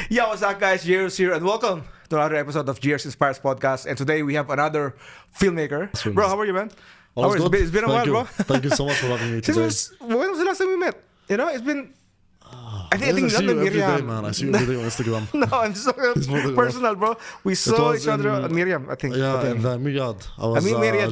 Yo, what's up, guys? Jruzz here, and welcome to another episode of Jruzz Inspires Podcast. And today we have another filmmaker. Bro, how are you, man? All is good. It's been a while, bro. Thank you so much for having me today. When was the last time we met? You know, it's been... I think I see you every Miriam. day, man. I see you every day on Instagram. No, I'm so personal, bro. We saw each other at Miriam, I think. Yeah, in the Myriad. I was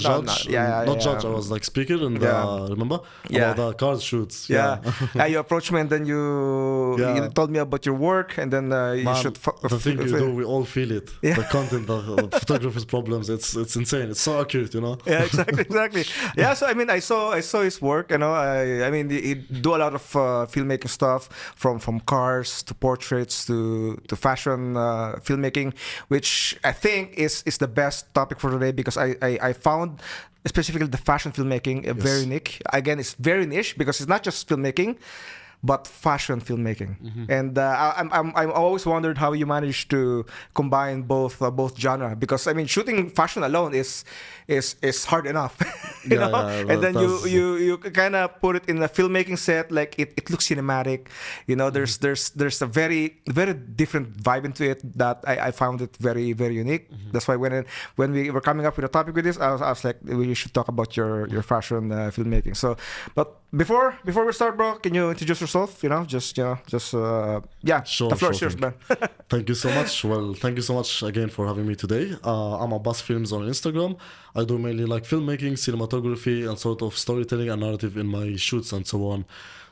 judge. Not judge, I was like speaker and remember? About the card shoots. Yeah. You approached me and then you told me about your work and then you should... The thing you do, we all feel it. Yeah. The content, the photographer's problems, it's insane. It's so accurate, you know? Yeah, exactly. Yeah, so I mean, I saw his work, you know. I mean, he do a lot of filmmaking stuff from cars to portraits to fashion filmmaking, which I think is the best topic for today because I found specifically the fashion filmmaking very niche. Again, it's very niche because it's not just filmmaking, but fashion filmmaking. Mm-hmm. And I'm always wondered how you managed to combine both genre, because I mean shooting fashion alone is hard enough. you know? And then you kind of put it in a filmmaking set, like it looks cinematic. You know, there's a very different vibe into it that I found it very unique. Mm-hmm. That's why when we were coming up with a topic with this, I was like, we should talk about your fashion filmmaking. So, but before we start, bro, can you introduce yourself? You know, sure, the floor is yours, man. Thank you so much. Well, thank you so much again for having me today. I'm Abbas Films on Instagram. I do mainly like filmmaking, cinematography, and sort of storytelling and narrative in my shoots and so on.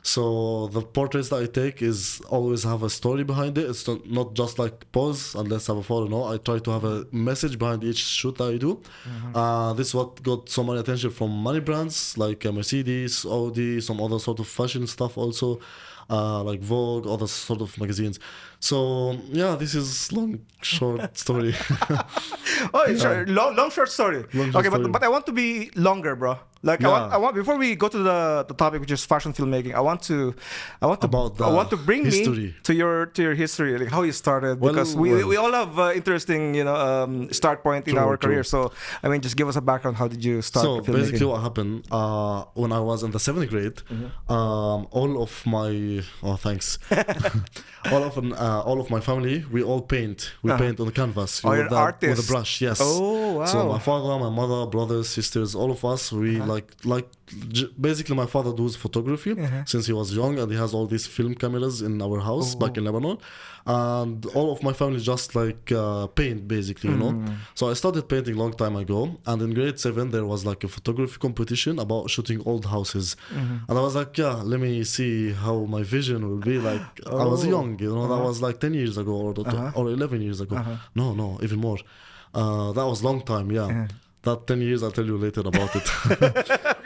So the portraits that I take is always have a story behind it. It's not just like pose and let's have a photo. No, I try to have a message behind each shoot that I do. Mm-hmm. This is what got so much attention from many brands like Mercedes, Audi, some other sort of fashion stuff also, like Vogue, other sort of magazines. So yeah, this is long short story. Long short story. But I want to be longer, bro. Like I want before we go to the topic, which is fashion filmmaking, I want to bring history. me to your history, like how you started, because we all have interesting start point in our career. So I mean, just give us a background. How did you start? So filmmaking? Basically, what happened when I was in the 7th grade, all of my all of my family, we all paint. We paint on the canvas. You're an artist with a brush. Yes. Oh wow. So my father, my mother, brothers, sisters, all of us, we basically my father does photography since he was young, and he has all these film cameras in our house back in Lebanon, and all of my family just like paint basically, you know. So I started painting long time ago, and in grade 7 there was like a photography competition about shooting old houses, and I was like, let me see how my vision will be like. I was young, you know. That was like 10 years ago or 11 years ago. No, even more. That was long time. That 10 years, I'll tell you later about it.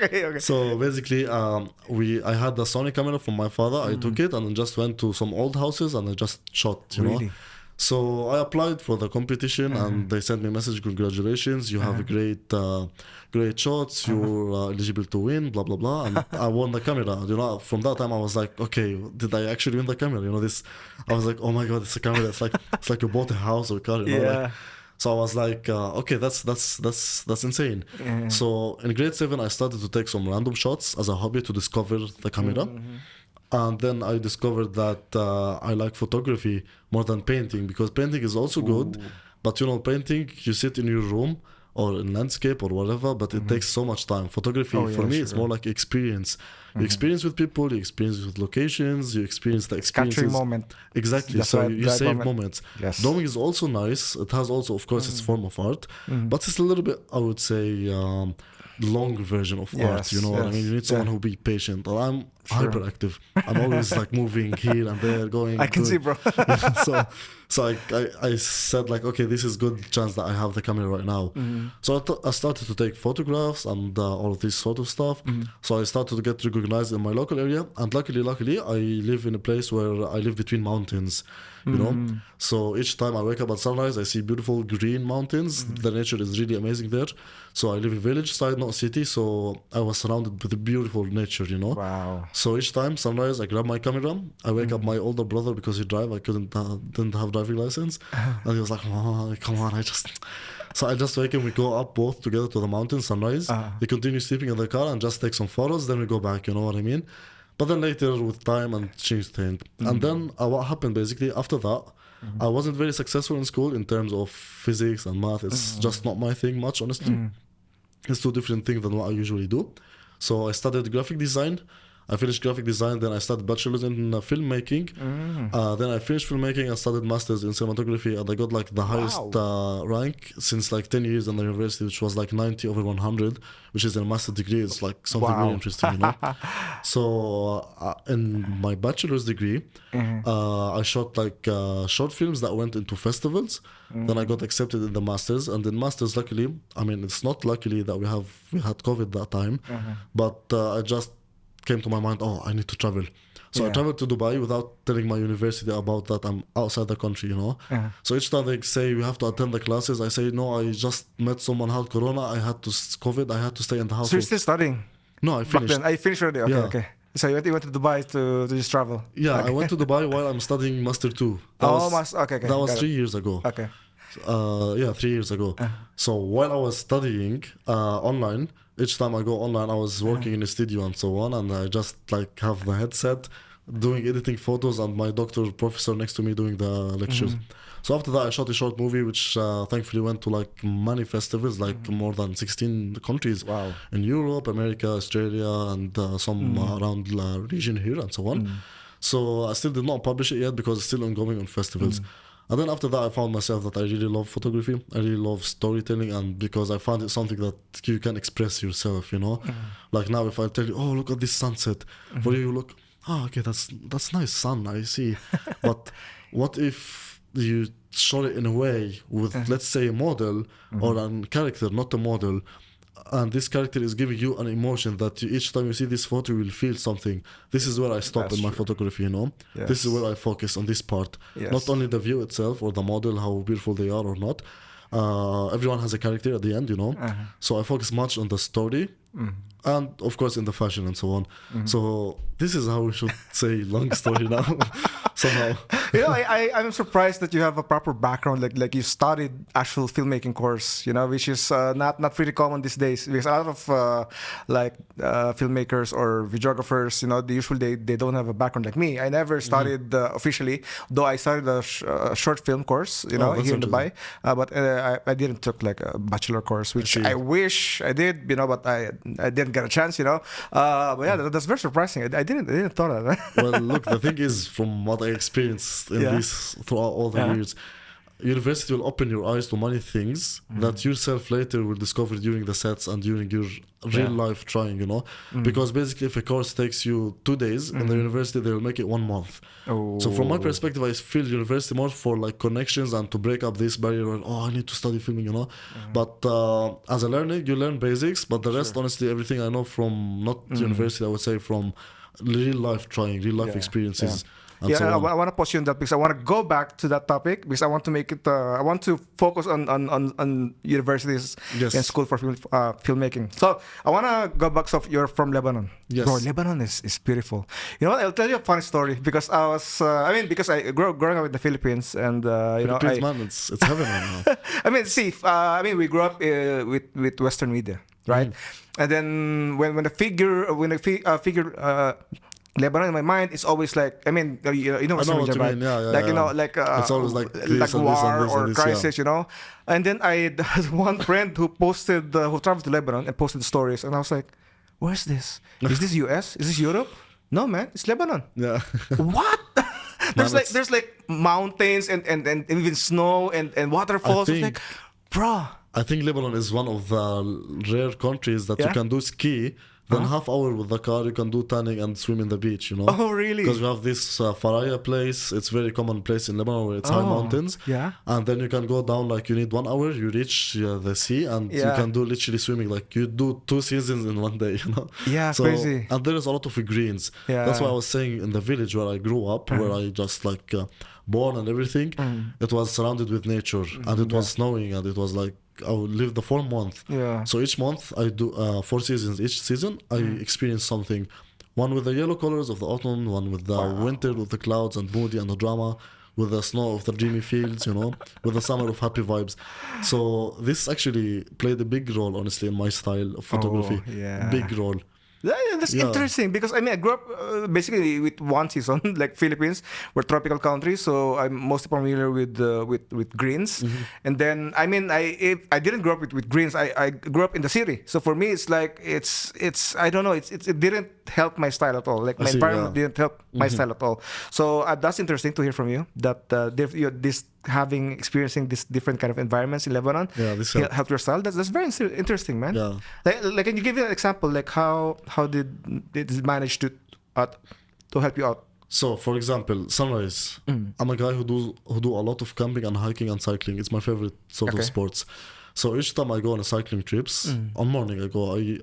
Okay. So basically, I had the Sony camera from my father. I took it and just went to some old houses and I just shot, you know. So I applied for the competition and they sent me a message, congratulations, you have a great shots, you're eligible to win, blah, blah, blah. And I won the camera. You know, from that time I was like, okay, did I actually win the camera? You know, I was like, oh my God, it's a camera. It's like you bought a house or a car, you know. Like, so I was like, okay, that's insane. So in grade 7, I started to take some random shots as a hobby to discover the camera. And then I discovered that I like photography more than painting, because painting is also good. But you know, painting, you sit in your room or in landscape or whatever, but it takes so much time. Photography, for me, it's more like experience. You experience with people, you experience with locations, you experience the experiences. Capturing moment. Exactly. So you save moments. Yes. Drawing is also nice. It has also, of course, its form of art, but it's a little bit, I would say, long version of art. You know what I mean? You need someone who be patient. Or I'm hyperactive. I'm always like moving here and there, going. I can see, bro. So I said like, okay, this is good chance that I have the camera right now. So I started to take photographs and all of this sort of stuff. So I started to get recognized in my local area, and luckily I live in a place where I live between mountains, you know. So each time I wake up at sunrise, I see beautiful green mountains. The nature is really amazing there. So I live in village side, not city, so I was surrounded with beautiful nature, you know. Wow. So each time sunrise, I grab my camera, I wake up my older brother because he drive. I didn't have driving license, and he was like, oh, come on, So I just wake him, we go up both together to the mountain, sunrise. He continues sleeping in the car and just take some photos, then we go back, you know what I mean? But then later with time and change things. And then what happened basically after that, I wasn't very successful in school in terms of physics and math. It's just not my thing much, honestly. It's two different things than what I usually do. So I studied graphic design. I finished graphic design, then I started bachelor's in filmmaking. Then I finished filmmaking and started master's in cinematography, and I got like the highest rank since like 10 years in the university, which was like 90 over 100, which is a master's degree. It's like something really interesting, you know. So in my bachelor's degree, I shot like short films that went into festivals. Then I got accepted in the master's, and in master's, luckily, I mean, it's not luckily that we had COVID that time, but I just came to my mind, I need to travel. So I traveled to Dubai without telling my university about that I'm outside the country, you know. So each time they say you have to attend the classes, I say, no, I just met someone had corona, I had to COVID, I had to stay in the house. So you're still studying? No, I finished. Back then. I finished already? Okay. So you went to Dubai to just travel? Yeah, I went to Dubai while I'm studying Master 2. That was 3 years ago. Okay. 3 years ago. So while I was studying online, each time I go online, I was working in a studio and so on, and I just like have the headset, doing editing photos, and my professor next to me doing the lectures. So after that, I shot a short movie, which thankfully went to like many festivals, like more than 16 countries in Europe, America, Australia, and some around the region here and so on. So I still did not publish it yet because it's still ongoing on festivals. And then after that, I found myself that I really love photography. I really love storytelling, and because I found it something that you can express yourself, you know. Like now, if I tell you, look at this sunset, for you look, okay, that's nice sun, I see. But what if you shot it in a way with, let's say, a model or a character, not a model, and this character is giving you an emotion that each time you see this photo, you will feel something. This is where I stop in my photography, you know. This is where I focus on this part. Not only the view itself or the model, how beautiful they are or not. Everyone has a character at the end, you know. So I focus much on the story and, of course, in the fashion and so on. So this is how we should say long story now. Somehow. You know, I'm surprised that you have a proper background, like you studied actual filmmaking course, you know, which is not pretty common these days, because a lot of filmmakers or videographers, you know, they don't have a background like me. I never studied officially, though I studied a short film course, you know, here in Dubai, but I didn't took like a bachelor course, which I wish I did, you know, but I didn't get a chance, you know. But yeah, that's very surprising. I didn't thought of that. Well, look, the thing is, from what I experienced in this throughout all the years, university will open your eyes to many things that yourself later will discover during the sets and during your real life trying, you know. Because basically, if a course takes you 2 days in the university, they will make it 1 month. So from my perspective, I feel university more for like connections and to break up this barrier and I need to study filming, you know. But as a learner, you learn basics, but the rest, honestly, everything I know from not university, I would say from real life trying, real life experiences. I want to pause you on that because I want to go back to that topic because I want to make it. I want to focus on universities and school for filmmaking. So I want to go back. So you're from Lebanon. Yes. Bro, Lebanon is beautiful. You know what? I'll tell you a funny story because I was. Because I growing up in the Philippines and Philippines, man, it's heaven right now. We grew up with Western media, right? And then when I figure. Lebanon in my mind is always like you know what's media, right? You know, like it's always like war or crisis, you know. And then I had one friend who who traveled to Lebanon and posted stories, and I was like, "Where's this? Is this US? Is this Europe? No, man, it's Lebanon." Yeah. What? there's like mountains and even snow and waterfalls. It's like, bruh. I think Lebanon is one of the rare countries that you can do ski. Then half hour with the car, you can do tanning and swim in the beach, you know. Oh, really? Because we have this Faraya place. It's very common place in Lebanon where it's high mountains. Yeah. And then you can go down, like you need 1 hour, you reach the sea, and you can do literally swimming. Like you do 2 seasons in 1 day, you know. Yeah, so, crazy. And there is a lot of greens. Yeah. That's why I was saying in the village where I grew up, where I just like born and everything, it was surrounded with nature. And it was snowing, and it was like, I would live the 4 month. Yeah. So each month I do 4 seasons. Each season I experience something. One with the yellow colors of the autumn, one with the winter with the clouds and moody and the drama, with the snow of the dreamy fields, you know, with the summer of happy vibes. So this actually played a big role, honestly, in my style of photography. Big role. Yeah, that's interesting because I mean I grew up basically with one season, like Philippines, we're tropical country, so I'm mostly familiar with greens. And then I mean I didn't grow up with greens. I grew up in the city, so for me it's like it's I don't know, it didn't help my style at all. Like my environment didn't help my style at all. So that's interesting to hear from you that this experiencing this different kind of environments in Lebanon helped your style. That's very interesting, man. Yeah. Like can you give me an example? Like how did it manage to help you out? So, for example, sunrise. I'm a guy who do a lot of camping and hiking and cycling. It's my favorite sort of sports. So each time I go on a cycling trips, on morning I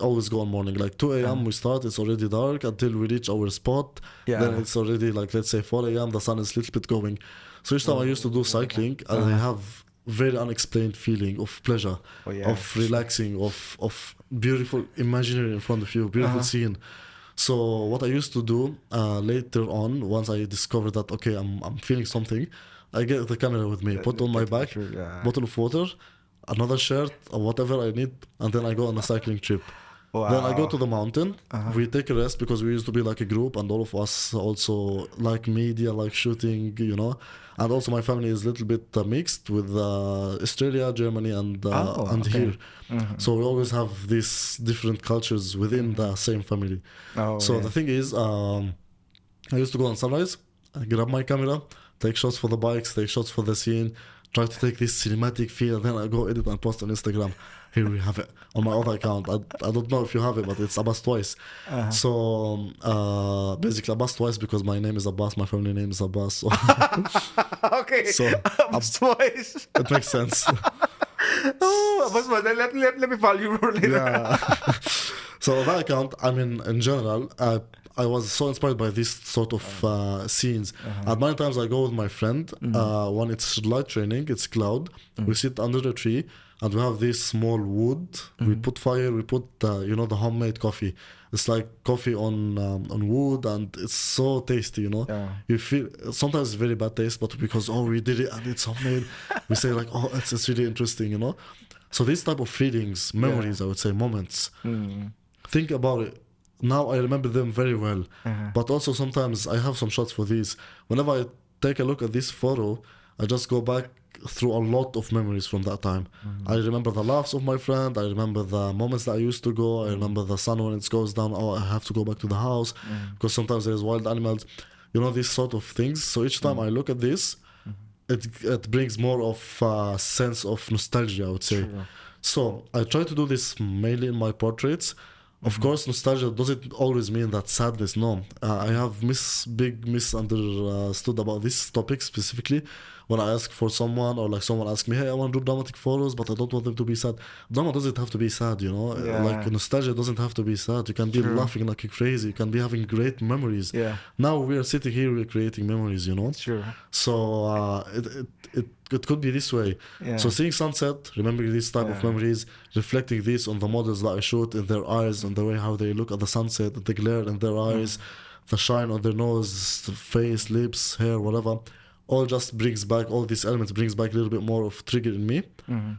always go on morning. Like 2 a.m. we start, it's already dark until we reach our spot. Then it's already like, let's say 4 a.m. the sun is a little bit going. So each time I used to do cycling, and I have very unexplained feeling of pleasure, of relaxing, of beautiful imaginary in front of you, beautiful scene. So what I used to do later on, once I discovered that, okay, I'm feeling something, I get the camera with me, put on my back, bottle of water, another shirt or whatever I need, and then I go on a cycling trip. Then I go to the mountain. We take a rest because we used to be like a group, and all of us also like media, like shooting, you know. And also my family is a little bit mixed with Australia, Germany, and here. So we always have these different cultures within the same family. So the thing is, I used to go on sunrise, I grab my camera, take shots for the bikes, take shots for the scene, try to take this cinematic feel, then I go edit and post on Instagram. Here we have it on my other account. I don't know if you have it, but it's Abbas twice. So basically Abbas twice because my name is Abbas, my family name is Abbas. So okay, so Abbas twice. It makes sense. Abbas twice. Let me follow you later. Yeah. So that account, I mean, in general, I was so inspired by this sort of scenes. And many times I go with my friend. When it's light training, it's cloud. We sit under a tree and we have this small wood. We put fire. We put the homemade coffee. It's like coffee on wood, and it's so tasty. You know, you feel sometimes it's very bad taste, but because we did it and it's homemade, we say like, oh, it's really interesting. You know, so these type of feelings, memories, I would say, moments. Think about it. Now I remember them very well, but also sometimes I have some shots for these. Whenever I take a look at this photo, I just go back through a lot of memories from that time. I remember the laughs of my friend. I remember the moments that I used to go. I remember the sun when it goes down. Oh, I have to go back to the house because sometimes there's wild animals. You know, these sort of things. So each time I look at this, it brings more of a sense of nostalgia, I would say. So I try to do this mainly in my portraits. Of course, nostalgia doesn't always mean that sadness. No, I have misunderstood about this topic specifically. When I ask for someone, or like someone asks me, hey, I want to do dramatic photos, but I don't want them to be sad. Drama doesn't have to be sad, you know? Like nostalgia doesn't have to be sad. You can be laughing like crazy. You can be having great memories. Now we are sitting here, we're creating memories, you know? So it could be this way. So seeing sunset, remembering this type of memories, reflecting this on the models that I shoot in their eyes, and the way how they look at the sunset, the glare in their eyes, the shine on their nose, the face, lips, hair, whatever. All just brings back, all these elements brings back a little bit more of trigger in me,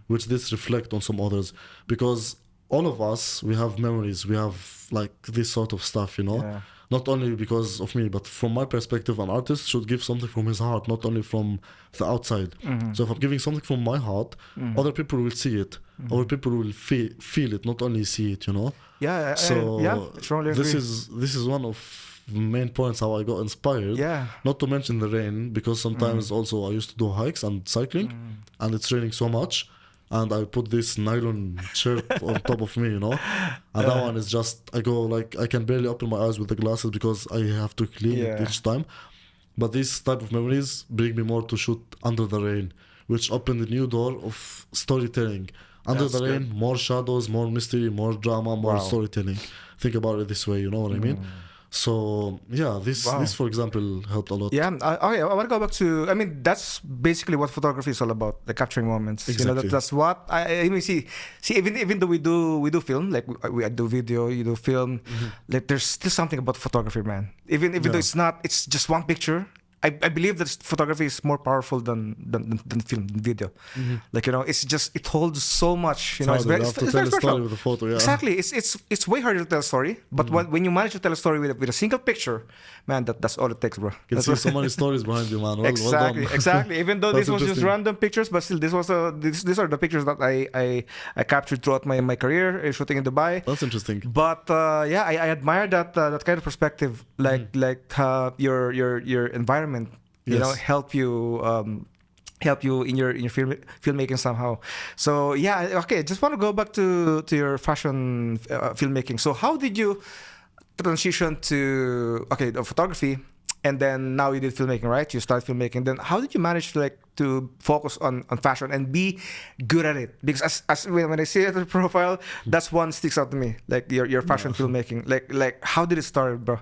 which this reflect on some others. Because all of us, we have memories, we have like this sort of stuff, you know? Not only because of me, but from my perspective, an artist should give something from his heart, not only from the outside. So if I'm giving something from my heart, other people will see it. Other people will feel it, not only see it, you know? So this is one of main points how I got inspired. Not to mention the rain, because sometimes also I used to do hikes and cycling, and it's raining so much, and I put this nylon shirt on top of me, you know, and that one is just, I go like, I can barely open my eyes with the glasses because I have to clean it each time. But these type of memories bring me more to shoot under the rain, which opened a new door of storytelling. Under the rain, more shadows, more mystery, more drama, more storytelling. Think about it this way, you know what I mean? So this for example helped a lot. I want to go back to, I mean, that's basically what photography is all about, the capturing moments. Exactly. You know, that's what I mean. See, even though we do film, like we do video, you do film, like there's still something about photography, man. Even though it's just one picture, I believe that photography is more powerful than film, than video. Like, you know, it holds so much. You know, you have to tell a story with a photo. Yeah. Exactly. It's way harder to tell a story. But when you manage to tell a story with a single picture, man, that's all it takes, bro. You can see so many stories behind you, man. Exactly. Well Exactly. Even though this was just random pictures, but still, these are the pictures that I captured throughout my career shooting in Dubai. That's interesting. But yeah, I admire that kind of perspective, like your environment, you know, help you in your filmmaking somehow. So yeah, okay. Just want to go back to your fashion filmmaking. So how did you transition to the photography, and then now you did filmmaking, right? You started filmmaking. Then how did you manage to focus on fashion and be good at it? Because as when I see it at the profile, that's one sticks out to me, like your fashion filmmaking. Like how did it start, bro?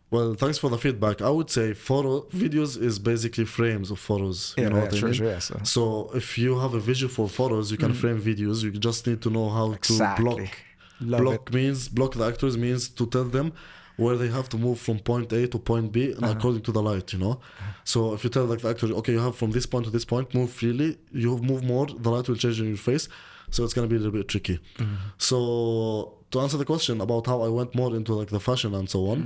Well, thanks for the feedback. I would say videos is basically frames of photos. You know what I mean? Sure, yeah, so if you have a vision for photos, you can frame videos. You just need to know how to block. Block the actors means to tell them where they have to move from point A to point B and according to the light, you know. So if you tell like the actor, okay, you have from this point to this point, move freely. You move more, the light will change in your face. So it's gonna be a little bit tricky. So to answer the question about how I went more into like the fashion and so on,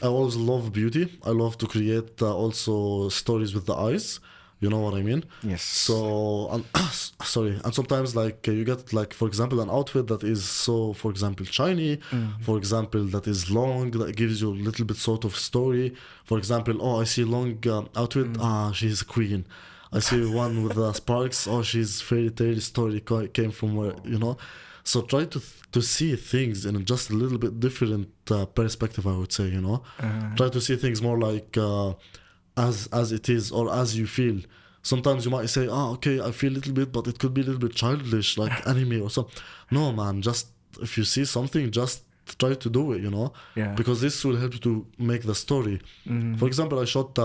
I always love beauty. I love to create also stories with the eyes. You know what I mean? Yes. So, sorry. And sometimes like you get like, for example, an outfit that is so, for example, shiny, for example, that is long, that gives you a little bit sort of story. For example, oh, I see long outfit, she's a queen. I see one with the sparks, oh, she's fairy tale story came from where, you know. So try to see things in just a little bit different perspective, I would say, you know. Try to see things more like as it is or as you feel. Sometimes you might say, okay, I feel a little bit, but it could be a little bit childish, like anime or something. No, man, just if you see something, just try to do it, you know. Yeah. Because this will help you to make the story. For example, I shot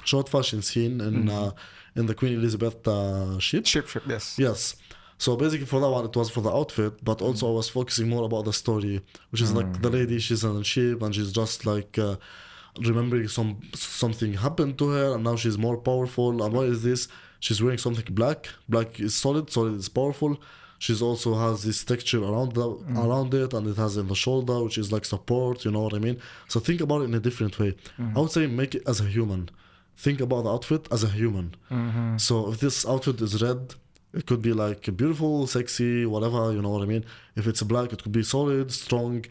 short fashion scene in the Queen Elizabeth ship. Ship, yes. Yes. So basically for that one, it was for the outfit, but also I was focusing more about the story, which is like the lady, she's on a ship and she's just like remembering something happened to her and now she's more powerful. And what is this? She's wearing something black. Black is solid is powerful. She's also has this texture around it, and it has in the shoulder, which is like support, you know what I mean? So think about it in a different way. I would say make it as a human. Think about the outfit as a human. So if this outfit is red, it could be like beautiful, sexy, whatever, you know what I mean? If it's black, it could be solid, strong.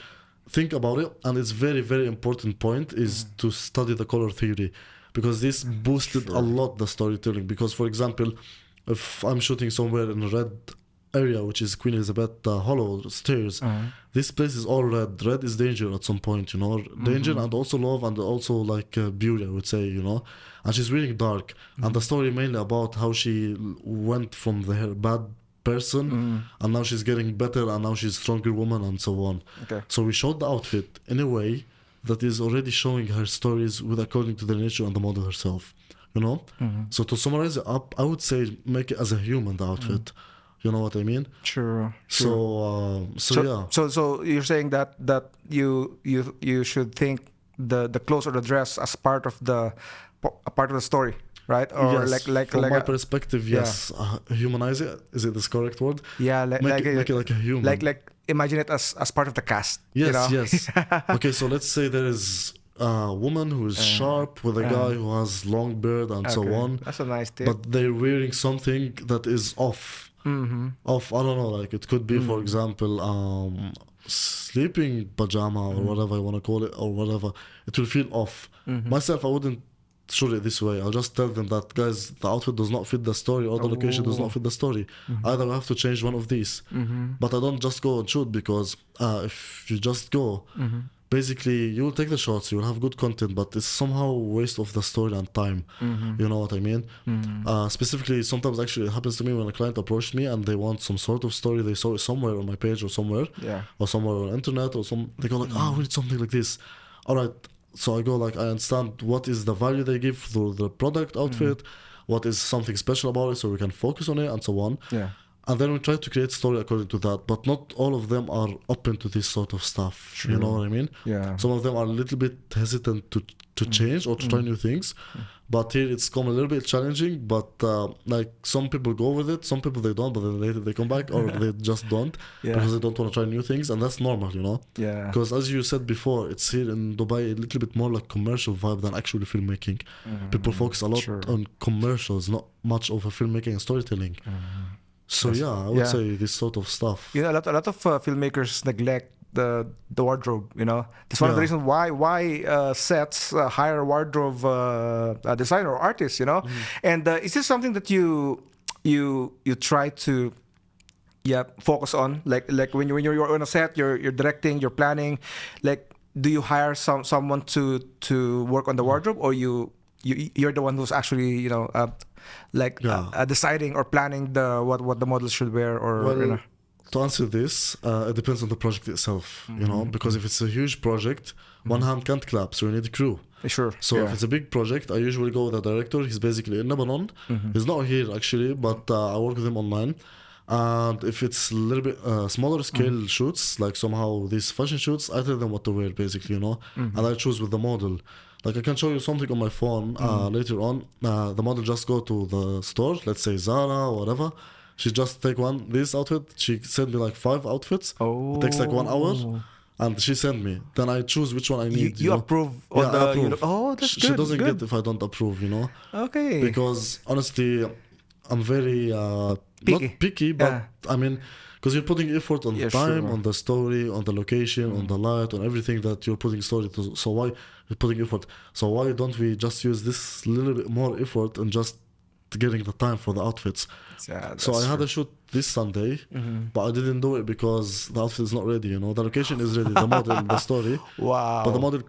Think about it. And it's very, very important point is to study the color theory, because this boosted a lot the storytelling. Because, for example, if I'm shooting somewhere in a red area, which is Queen Elizabeth Hollow stairs, this place is all red. Red is danger at some point, you know, danger and also love and also like beauty, I would say, you know. And she's wearing dark, and the story mainly about how she went from her bad person and now she's getting better and now she's a stronger woman and so on. Okay. So we shot the outfit in a way that is already showing her stories with according to the nature and the model herself, you know. So to summarize it up, I would say make it as a human, the outfit. You know what I mean? Sure. So yeah. So you're saying that you should think the clothes or the dress as part of the story, right? Or yes, like from my perspective, yes. Humanize it. Is it this correct word? Yeah, make it like a human. Like imagine it as part of the cast. Yes, you know? yes. Okay, so let's say there is a woman who is sharp with a guy who has long beard and so on. That's a nice tip. But they're wearing something that is off. Off, I don't know, like it could be, for example, sleeping pajama or whatever you want to call it, or whatever. It will feel off. Myself, I wouldn't shoot it this way. I'll just tell them that, guys, the outfit does not fit the story or the location does not fit the story. Either I have to change one of these. But I don't just go and shoot, because if you just go, basically you will take the shots, you will have good content, but it's somehow a waste of the story and time. You know what I mean? Specifically, sometimes actually it happens to me when a client approached me and they want some sort of story, they saw it somewhere on my page or somewhere, or somewhere on the internet, or they go like, we need something like this. All right. So I go like, I understand what is the value they give through the product outfit, what is something special about it, so we can focus on it and so on. And then we try to create story according to that, but not all of them are open to this sort of stuff. True. You know what I mean? Yeah. Some of them are a little bit hesitant to change or to try new things. But here it's come a little bit challenging, but like some people go with it, some people they don't, but then later they come back or they just don't because they don't want to try new things, and that's normal, you know? Yeah. Because as you said before, it's here in Dubai a little bit more like commercial vibe than actually filmmaking. People focus a lot on commercials, not much of a filmmaking and storytelling. So yeah, I would say this sort of stuff. You know, a lot of filmmakers neglect the wardrobe. You know, that's one of the reasons why sets hire a wardrobe designer or artist. You know, and is this something that you try to focus on? Like when you're on a set, you're directing, you're planning. Like, do you hire someone to work on the wardrobe, or you're the one who's actually deciding or planning what the models should wear, or well, to answer this, it depends on the project itself, you know, because if it's a huge project, one hand can't clap, so you need a crew. Sure. So if it's a big project, I usually go with a director. He's basically in Lebanon. He's not here actually, but I work with him online. And if it's a little bit smaller scale shoots, like somehow these fashion shoots, I tell them what to wear basically, you know, and I choose with the model. Like I can show you something on my phone later on. The model just go to the store, let's say Zara or whatever. She just take this outfit. She sent me like 5 outfits. It takes like 1 hour. And she sent me. Then I choose which one I need. You approve on the... approve. That's good. She doesn't get if I don't approve, you know. Okay. Because honestly, I'm very... not picky, but I mean... Because you're putting effort on the time, on the story, on the location, on the light, on everything that you're putting story to. So why you're putting effort? So why don't we just use this little bit more effort and just getting the time for the outfits? So I had a shoot this Sunday, but I didn't do it because the outfit is not ready, you know. The location is ready, the model, the story. Wow. But the model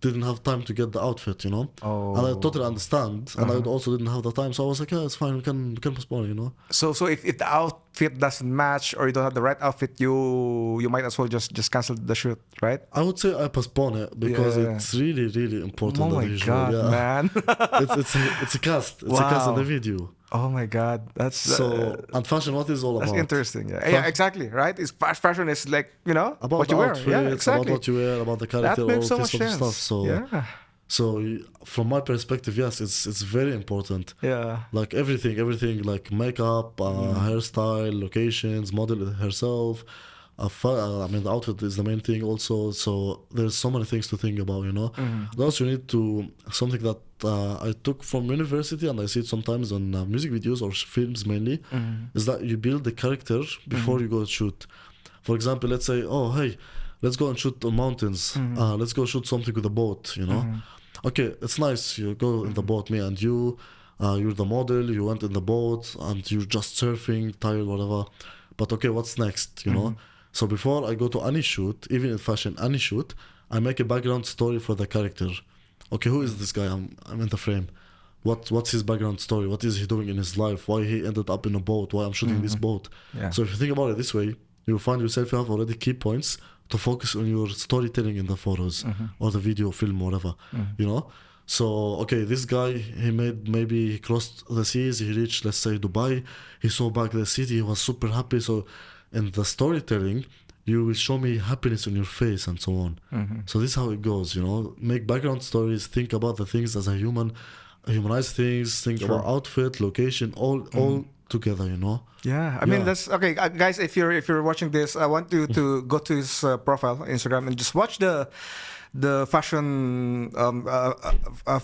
didn't have time to get the outfit, you know. And I totally understand. And I also didn't have the time. So I was like, yeah, it's fine, we can postpone, you know. So if the outfit doesn't match or you don't have the right outfit, you might as well just cancel the shoot, right? I would say I postpone it because it's really, really important. Oh my God, man. it's a cast. It's a cast and a video. Oh my God, that's so. And fashion, what is all about? That's interesting. Yeah, exactly. Right. It's fashion is like, you know, about what you wear. Outfits, Yeah, exactly. About what you wear, about the character, that makes all so this much sort of sense. stuff. So from my perspective, yes, it's very important. Yeah. Like everything like makeup, hairstyle, locations, model herself. I mean, the outfit is the main thing also. So there's so many things to think about, you know. Also, you need to something that I took from university, and I see it sometimes on music videos or films mainly, is that you build the character before you go shoot. For example, let's say, oh hey, let's go and shoot on mountains. Let's go shoot something with a boat, you know. Okay, it's nice. You go in the boat, me and you. You're the model. You went in the boat, and you're just surfing, tired, whatever. But okay, what's next? You know. So before I go to any shoot, even in fashion, any shoot, I make a background story for the character. Okay, who is this guy? I'm in the frame. What's his background story? What is he doing in his life? Why he ended up in a boat? Why I'm shooting this boat? Yeah. So if you think about it this way, you'll find yourself, you have already key points to focus on your storytelling in the photos or the video, film, whatever, you know? So, okay, this guy, maybe he crossed the seas, he reached, let's say, Dubai, he saw back the city, he was super happy. So in the storytelling, you will show me happiness on your face and so on. So this is how it goes, you know? Make background stories, think about the things as a humanize things, think about outfit, location, all together, you know. I mean, that's okay, guys. If you're watching this, I want you to go to his profile Instagram and just watch the fashion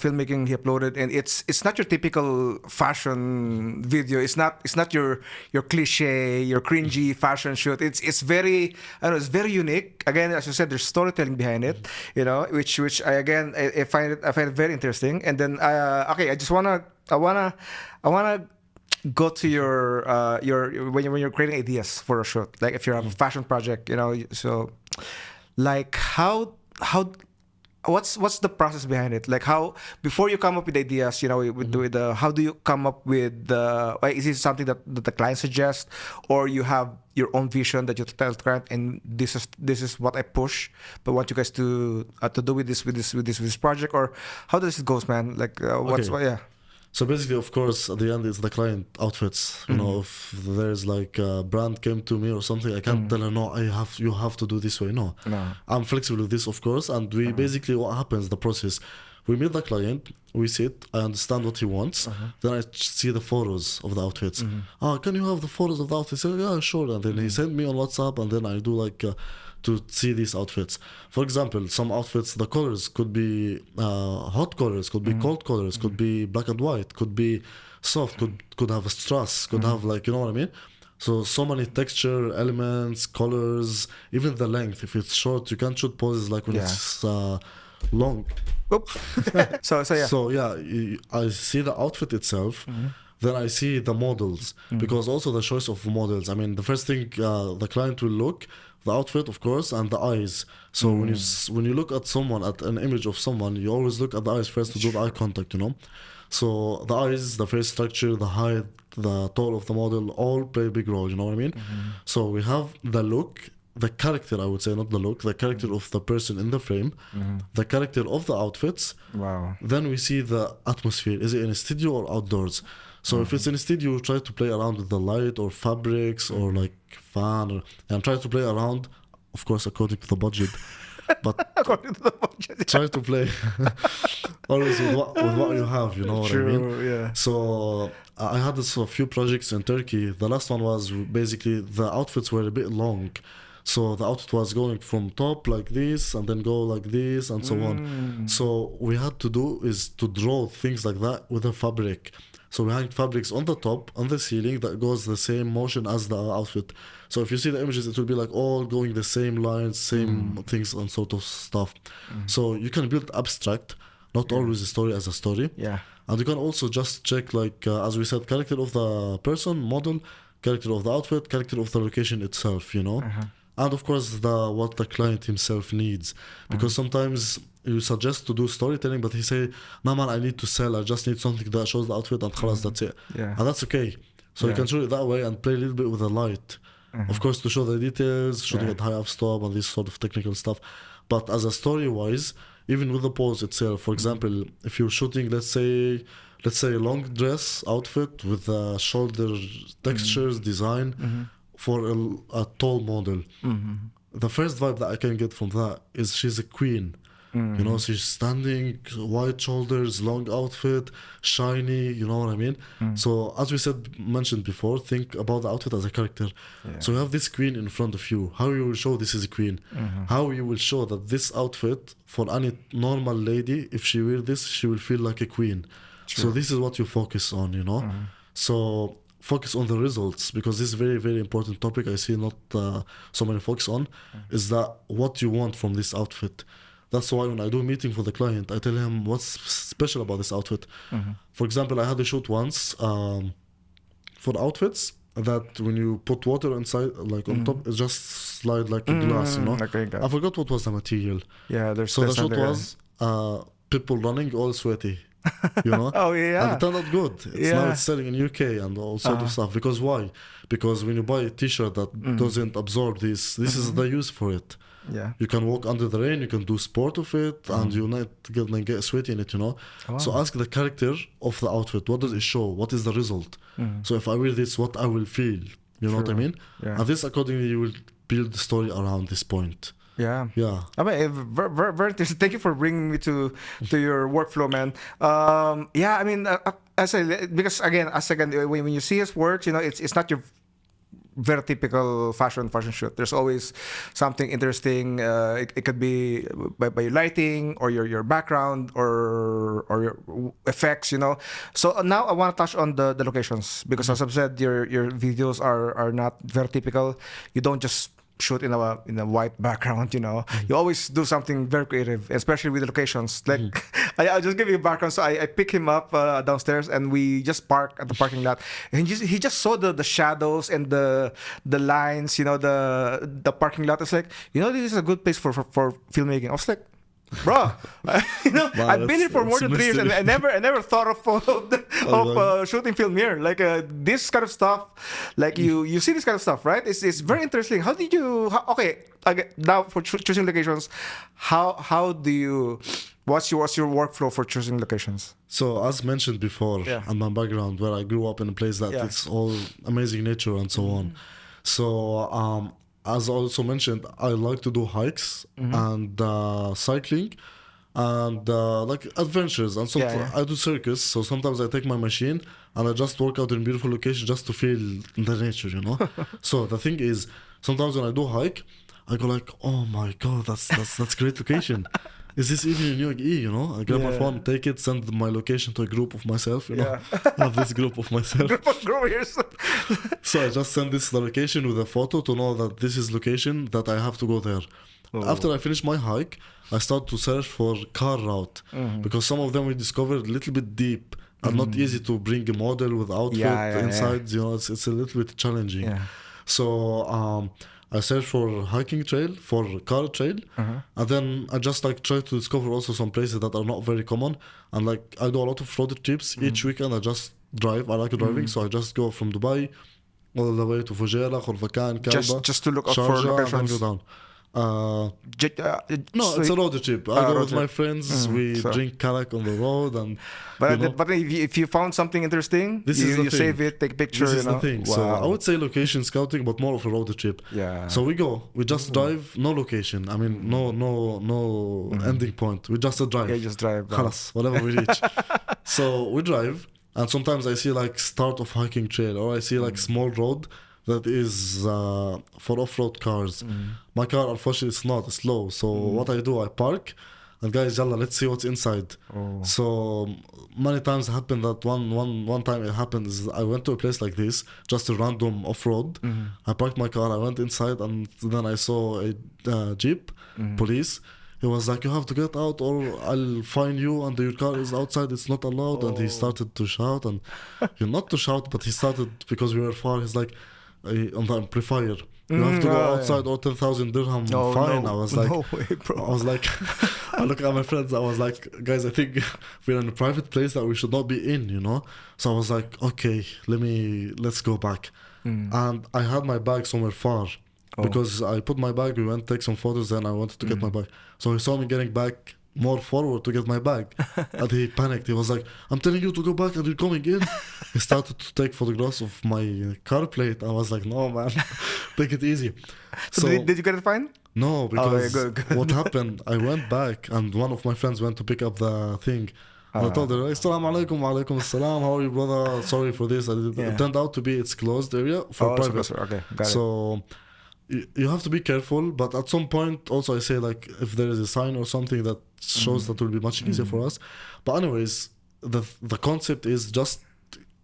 filmmaking he uploaded, and it's not your typical fashion video. It's not your cliche, your cringy fashion shoot. It's very, I don't know, it's very unique. Again, as you said, there's storytelling behind it, you know, which I find it very interesting. And then I wanna go to your when you're creating ideas for a shoot, like if you have a fashion project, you know. So like what's the process behind it? Like how, before you come up with ideas, you know, how do you come up with is it something that the client suggests, or you have your own vision that you tell the client, and this is what I push, but want you guys to do with this project? Or how does it goes, man? Like So basically, of course, at the end, it's the client outfits. You know, if there's like a brand came to me or something, I can't tell her, no, you have to do this way. No. I'm flexible with this, of course. And we basically, what happens, the process, we meet the client, we sit, I understand what he wants, then I see the photos of the outfits. Can you have the photos of the outfits? Yeah, sure. And then he sent me on WhatsApp, and then I do like to see these outfits. For example, some outfits, the colors could be hot colors, could be cold colors, could be black and white, could be soft, could have a strass, could have like, you know what I mean? So many texture, elements, colors, even the length. If it's short, you can't shoot poses like when it's long. So yeah. So yeah, I see the outfit itself. Then I see the models, because also the choice of models. I mean, the first thing the client will look, the outfit, of course, and the eyes. So when you look at someone, at an image of someone, you always look at the eyes first to do the eye contact, you know. So the eyes, the face structure, the height, the tone of the model, all play a big role, you know what I mean? So we have the look, the character, I would say, not the look, the character of the person in the frame, the character of the outfits. Wow. Then we see the atmosphere. Is it in a studio or outdoors? So if it's in a studio, you try to play around with the light or fabrics or like fan, and try to play around, of course, according to the budget. But According to the budget. try to play always with what you have, you know what I mean? True, yeah. So I had this a few projects in Turkey. The last one was basically the outfits were a bit long. So the outfit was going from top like this and then go like this and so on. So we had to do is to draw things like that with a fabric. So we hang fabrics on the top, on the ceiling, that goes the same motion as the outfit. So if you see the images, it will be like all going the same lines, same things and sort of stuff. So you can build abstract, not always a story as a story. Yeah. And you can also just check, like, as we said, character of the person, model, character of the outfit, character of the location itself, you know? And of course, what the client himself needs. Because sometimes you suggest to do storytelling, but he say, no man, I need to sell. I just need something that shows the outfit and khalas, that's it. Yeah. And that's okay. So you can shoot it that way and play a little bit with the light. Of course, to show the details, shooting at high f-stop and this sort of technical stuff. But as a story-wise, even with the pose itself, for example, if you're shooting, let's say a long dress outfit with shoulder textures, design for a tall model. The first vibe that I can get from that is she's a queen. You know, she's standing, wide shoulders, long outfit, shiny, you know what I mean? So as we mentioned before, think about the outfit as a character. So you have this queen in front of you. How you will show this is a queen? How you will show that this outfit, for any normal lady, if she wear this, she will feel like a queen. So this is what you focus on, you know? So focus on the results, because this is very, very important topic I see not so many focus on, is that what you want from this outfit. That's why when I do a meeting for the client, I tell him what's special about this outfit. For example, I had a shoot once for the outfits that when you put water inside, like on top, it just slide like a glass, you know? I forgot what was the material. Yeah, so the shoot was people running all sweaty. You know? Oh yeah. And it turned out good. Now it's selling in UK and all sort of stuff. Because why? Because when you buy a t-shirt that doesn't absorb this is the use for it. Yeah. You can walk under the rain, you can do sport of it, and you're not gonna get sweaty in it, you know? So ask the character of the outfit, what does it show? What is the result? So if I wear this, what I will feel? You know what I mean? Yeah. And this accordingly you will build the story around this point. Yeah. Yeah. I mean, very, very interesting. Thank you for bringing me to your workflow, man. Yeah, I mean, because again, when you see his work, you know, it's not your very typical fashion shoot. There's always something interesting. It could be by your lighting or your background or your effects, you know. So now I want to touch on the locations, because as I've said, your videos are not very typical. You don't just shoot in a white background, you know. You always do something very creative, especially with the locations. Like I'll just give you a background. So I pick him up downstairs, and we just park at the parking lot, and he just saw the shadows and the lines, you know, the parking lot. It's like, you know, this is a good place for filmmaking. I was like, bro, you know, wow, I've been here for more than 3 years, and I never thought of shooting film here. Like this kind of stuff, like you see this kind of stuff, right? It's very interesting. How did you? Okay, now for choosing locations, how do you What's your workflow for choosing locations? So as mentioned before, and my background where I grew up in a place that it's all amazing nature and so on. So as also mentioned, I like to do hikes and cycling and like adventures, and sometimes I do circus. So sometimes I take my machine and I just work out in beautiful locations just to feel the nature, you know. So the thing is, sometimes when I do hike, I go like, oh my god, that's great location. Is this even in New York? You know, I grab my phone, take it, send my location to a group of myself. You know, I have this group of myself. So I just send this the location with a photo to know that this is location that I have to go there. After I finish my hike, I start to search for car route because some of them we discovered a little bit deep and not easy to bring a model with outfit inside. You know, it's a little bit challenging. So I search for hiking trail, for car trail, and then I just like try to discover also some places that are not very common. And like I do a lot of road trips. Each weekend I just drive. I like driving, so I just go from Dubai all the way to Fujairah, Khorfakan, Kalba, just to look up for locations. And then go down. No, it's a road trip. I go with my friends. We drink karak on the road, and but if you found something interesting, you save it, take pictures. This is the thing. Wow. So I would say location scouting, but more of a road trip. Yeah. So we just drive, no location. I mean, no ending point. We just drive. Yeah, just drive. Khalas, whatever we reach. So we drive, and sometimes I see like start of hiking trail, or I see like small road that is for off-road cars. My car, unfortunately, it's not slow. So what I do, I park, and guys, yalla, let's see what's inside. So many times it happened that one time it happened is I went to a place like this, just a random off-road. I parked my car, I went inside, and then I saw a jeep, police. He was like, you have to get out or I'll fine you, and your car is outside, it's not allowed. And he started to shout, and not to shout, but he started, because we were far, he's like, on the amplifier, you have to go outside or 10,000 dirham fine. No, I was like, no way, bro. I was like, I look at my friends, I was like, guys, I think we're in a private place that we should not be in, you know. So I was like, okay, let's go back. And I had my bag somewhere far because I put my bag, we went to take some photos, then I wanted to get my bag. So he saw me getting back more forward to get my bag, and he panicked. He was like, I'm telling you to go back and you're coming in. He started to take photographs of my car plate. I was like, no man, take it easy. So did you get it fine? No, because good. What happened, I went back and one of my friends went to pick up the thing. And I told her, Assalamu alaikum, wa alaikum assalam, how are you, brother? Sorry for this. It turned out to be it's closed area for private. Okay, got it. You have to be careful, but at some point also I say, like, if there is a sign or something that shows, that will be much easier for us. But anyways, the concept is just,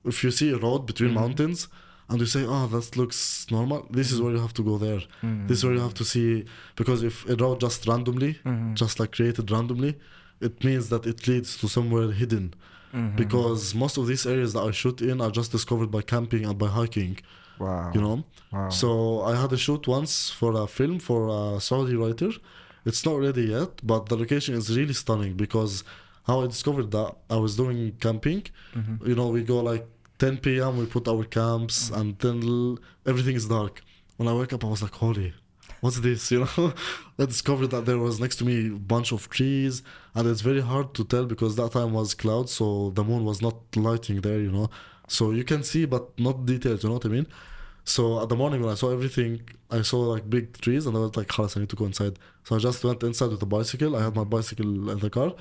if you see a road between mountains and you say, oh, that looks normal, this is where you have to go there. This is where you have to see, because if a road just randomly, just like created randomly, it means that it leads to somewhere hidden. Because most of these areas that I shoot in are just discovered by camping and by hiking. Wow. You know? Wow. So I had a shoot once for a film for a Saudi writer. It's not ready yet, but the location is really stunning, because how I discovered that, I was doing camping. You know, we go like 10 p.m, we put our camps, and then everything is dark. When I wake up, I was like, holy, what's this? You know, I discovered that there was next to me a bunch of trees, and it's very hard to tell because that time was clouds, so the moon was not lighting there, you know. So you can see, but not details, you know what I mean? So at the morning when I saw everything, I saw like big trees, and I was like, khalas, I need to go inside. So I just went inside with a bicycle. I had my bicycle in the car,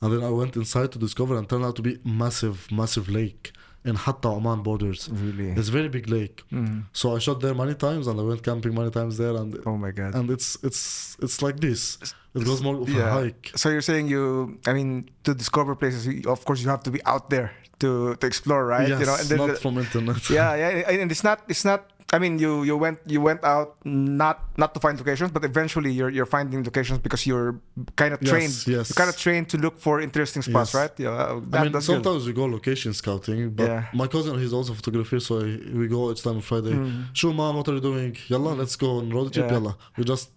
and then I went inside to discover, and turned out to be massive lake in Hatta Oman borders. Really? It's a very big lake. So I shot there many times, and I went camping many times there, and oh my god. And it's like this. It goes more of a hike. So you're saying to discover places, of course you have to be out there to explore, right? Yes, you know, and then not from internet. Yeah, and it's not. I mean, you went out not to find locations, but eventually you're finding locations because you're kind of trained. Yes. You're kind of trained to look for interesting spots, right? Yeah. I mean, sometimes we go location scouting, but my cousin, he's also a photographer, so we go each time on Friday. Sure, mom, what are you doing? Yalla, let's go on road trip. Yalla, we just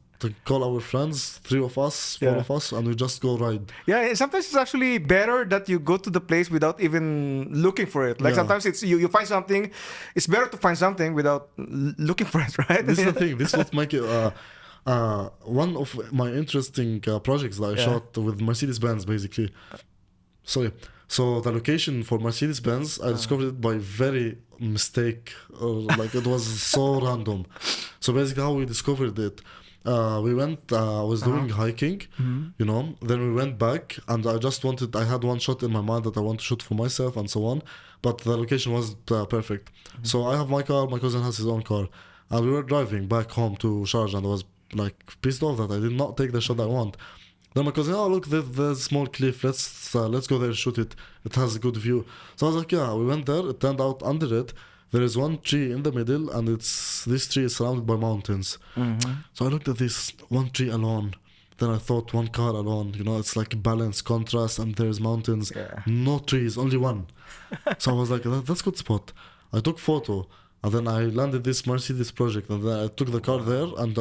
call our friends, 3 of us, 4 of us, and we just go ride. Yeah, sometimes it's actually better that you go to the place without even looking for it. Like sometimes it's you find something. It's better to find something without looking for it, right? This is the thing. This would make it. One of my interesting projects that I shot with Mercedes-Benz, basically. Sorry. So the location for Mercedes-Benz, I discovered it by very mistake. Like it was so random. So basically how we discovered it, we went, I was doing hiking, you know, then we went back and I had one shot in my mind that I want to shoot for myself and so on, but the location wasn't perfect. So I have my car, my cousin has his own car, and we were driving back home to Sharjah, and I was like pissed off that I did not take the shot I want. Then my cousin, oh look, there's a small cliff, let's go there and shoot it. It has a good view. So I was like, yeah, we went there. It turned out under it, there is one tree in the middle, and this tree is surrounded by mountains. So I looked at this one tree alone. Then I thought one car alone, you know, it's like balance, contrast, and there's mountains. No trees, only one. So I was like, that's a good spot. I took photo, and then I landed this Mercedes project, and then I took the car there, and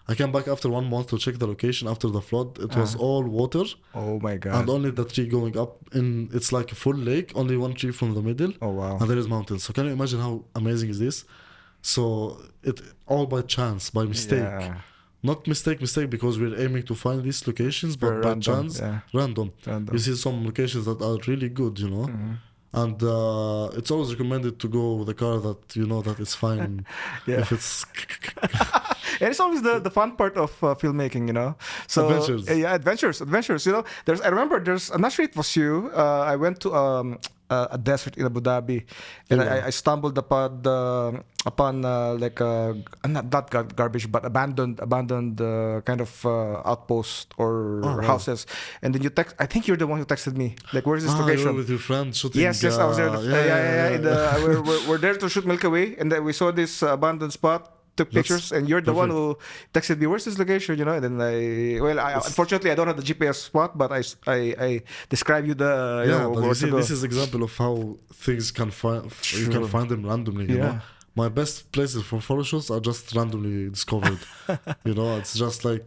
I came back after 1 month to check the location after the flood. It was all water. Oh my God. And only the tree going up it's like a full lake, only one tree from the middle. Oh wow. And there is mountains. So can you imagine how amazing is this? So it all by chance, by mistake. Yeah. Not mistake because we're aiming to find these locations, but by chance, random. You see some locations that are really good, you know. And it's always recommended to go with a car that you know that is fine. If it's and it's always the fun part of filmmaking, you know. So adventures. Adventures. You know, I remember I'm not sure it was you. I went to a desert in Abu Dhabi, and I stumbled upon like not garbage, but abandoned kind of outpost or houses. And then I think you're the one who texted me. Like, where's this location? You were with your friend shooting. Yes, I was there. We're there to shoot Milky Way, and then we saw this abandoned spot. Took pictures, and you're the one who texted me, where's this location, you know? And then unfortunately I don't have the GPS spot, but I describe you the but you see, this is example of how things you can find them randomly, you know. My best places for photo shoots are just randomly discovered. You know, it's just like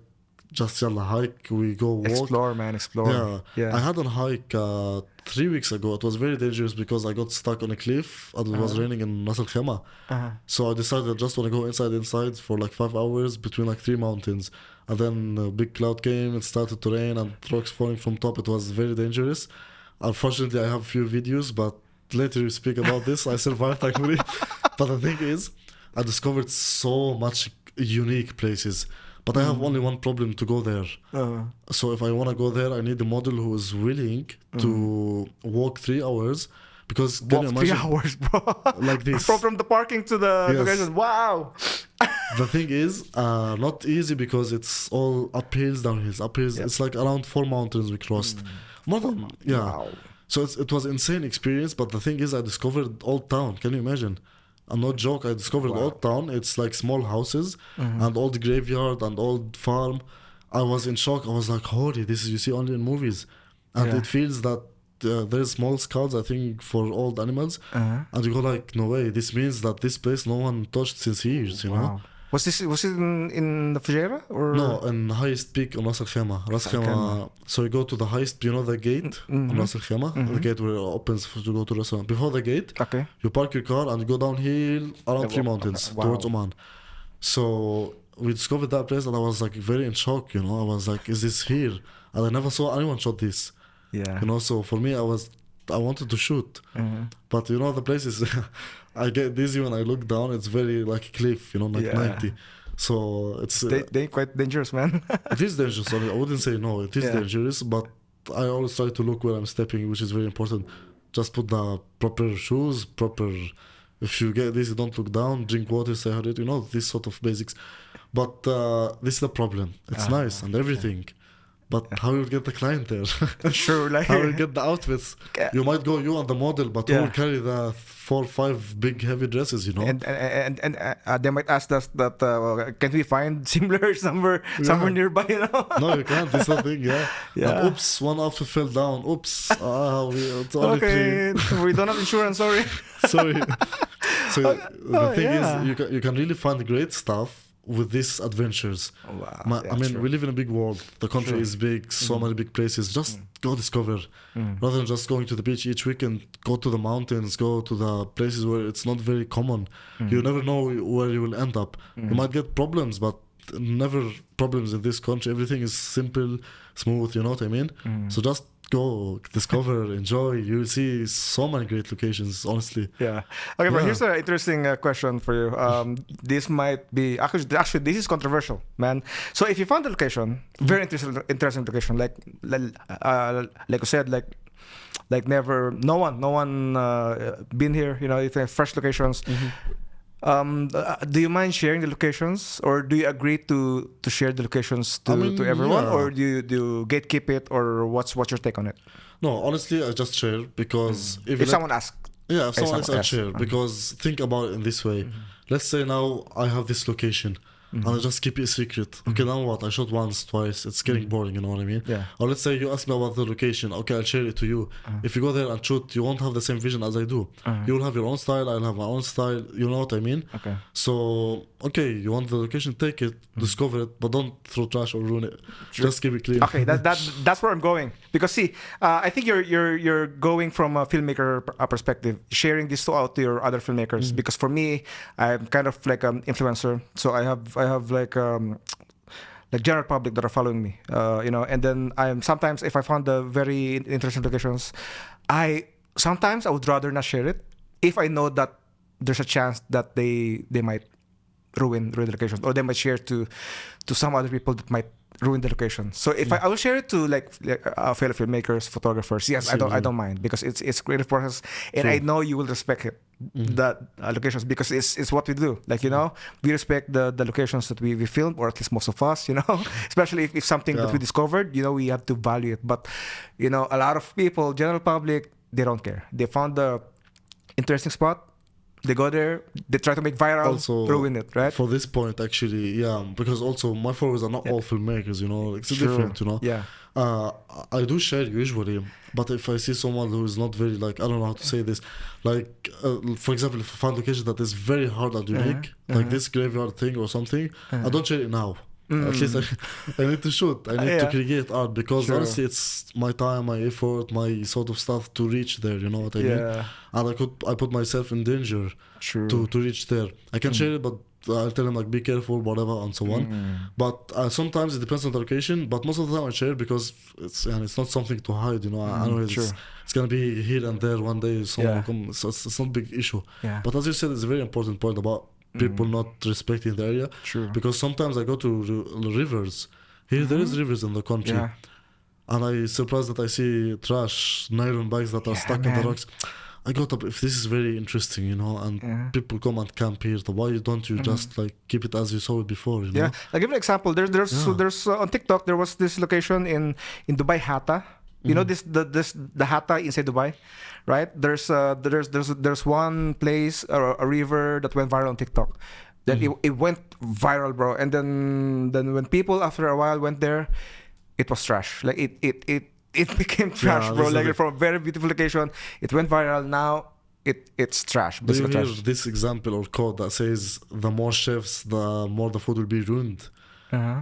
yalla hike, we go walk. Explore. Yeah. I had a hike 3 weeks ago. It was very dangerous because I got stuck on a cliff and it was raining in Ras Al Khaimah. So I decided I just want to go inside for like 5 hours between like 3 mountains. And then a big cloud came, it started to rain and rocks falling from top. It was very dangerous. Unfortunately, I have a few videos, but later we speak about this. I survived thankfully. But the thing is, I discovered so much unique places. But I have only one problem to go there. So if I want to go there, I need a model who is willing to walk 3 hours. Because can you imagine 3 hours, bro? Like this. From the parking to the location. Wow. The thing is, not easy because it's all uphills, downhills, uphills. It's like around 4 mountains we crossed. More than, Wow. So it was insane experience. But the thing is, I discovered Old Town. Can you imagine? I'm not joke. I discovered Old Town. It's like small houses and old graveyard and old farm. I was in shock. I was like, holy, this is you see only in movies. And it feels that there's small scouts, I think, for old animals. And you go like, no way. This means that this place no one touched since years, you know? Was it in the Fujairah or no? In highest peak on Ras Al Khaimah. So you go to the highest, you know, the gate on Ras Al Khaimah, the gate where it opens to go to Ras Al. Before the gate, you park your car and you go downhill around 3 mountains towards Oman. So we discovered that place and I was like very in shock, you know. I was like, is this here? And I never saw anyone shot this. You know, so for me, I wanted to shoot, but you know, the place is. I get dizzy when I look down. It's very like a cliff, you know, like 90. So it's they quite dangerous, man. It is dangerous. I wouldn't say no. It is dangerous, but I always try to look where I'm stepping, which is very important. Just put the proper shoes, If you get dizzy, don't look down. Drink water, say hydrate. You know, this sort of basics. But this is the problem. It's nice and everything. But how you get the client there? Sure, like how you get the outfits? You might go you and the model, but who will carry the 4 or 5 big heavy dresses? You know, and they might ask us that can we find similar somewhere nearby? You know, no, you can't. This whole thing, And, oops, one outfit fell down. Oops, it's only free. We don't have insurance. Sorry. So the thing is, you can really find great stuff with these adventures. I mean, we live in a big world. The country is big, so many big places. Just go discover. Rather than just going to the beach each weekend, go to the mountains, go to the places where it's not very common. You never know where you will end up. You might get problems, but never problems in this country. Everything is simple, smooth. You know what I mean? So just go discover, enjoy. You'll see so many great locations. Honestly. Yeah. Okay, but here's an interesting question for you. This might be actually this is controversial, man. So if you found the location, very interesting location, like you said, like never, no one been here. You know, it's fresh locations. Do you mind sharing the locations, or do you agree to share the locations to everyone, or do you gatekeep it, or what's your take on it? No, honestly, I just share because if someone asks. Yeah, if someone asks, I share because think about it in this way. Let's say now I have this location. And I just keep it a secret. Okay, now what? I shot once, twice. It's getting boring, you know what I mean? Yeah. Or let's say you ask me about the location. Okay, I'll share it to you. If you go there and shoot, you won't have the same vision as I do. You will have your own style, I'll have my own style. You know what I mean? Okay. So, okay, you want the location, take it, discover it, but don't throw trash or ruin it. Just keep it clean. Okay, that's where I'm going. Because see, I think you're going from a filmmaker perspective, sharing this out to your other filmmakers. Because for me, I'm kind of like an influencer, so I have like general public that are following me, you know. And then I'm sometimes, if I found the very interesting locations, sometimes I would rather not share it if I know that there's a chance that they might ruin the location, or they might share to some other people that might ruin the location. So if I will share it to like fellow filmmakers, photographers, yes, I don't mind, because it's creative process, and I know you will respect it, that locations, because it's what we do. Like, you know, we respect the locations that we film, or at least most of us, you know, especially if something that we discovered, you know, we have to value it. But, you know, a lot of people, general public, they don't care. They found the interesting spot, they go there, they try to make viral, also, ruin it, right? For this point, actually, yeah, because also my followers are not all filmmakers, you know, it's different, you know. Yeah. I do share usually, but if I see someone who is not very, like, I don't know how to say this, like, for example, if I find a location that is very hard and unique, like this graveyard thing or something, I don't share it now. At least I need to shoot. I need to create art, because honestly, it's my time, my effort, my sort of stuff to reach there. You know what I mean? And I put myself in danger to reach there. I can share it, but I'll tell them like be careful, whatever, and so on. But sometimes it depends on the location. But most of the time I share because it's not something to hide. You know, I know it's gonna be here and there one day. Someone will come. So it's not a big issue. But as you said, it's a very important point about people not respecting the area, because sometimes I go to rivers. Here there is rivers in the country, and I surprised that I see trash nylon bags that are stuck in the rocks. I got up, if this is very interesting, you know, and people come and camp here, so why don't you just like keep it as you saw it before, you know? I'll give you an example. There's on TikTok there was this location in Dubai, Hatta. You know the Hatta inside Dubai, right? There's one place, a river that went viral on TikTok. Then it went viral, bro. And then when people after a while went there, it was trash. Like it became trash, bro. Like from a very beautiful location, it went viral. Now it's trash. Do you hear this example or quote that says the more chefs, the more the food will be ruined?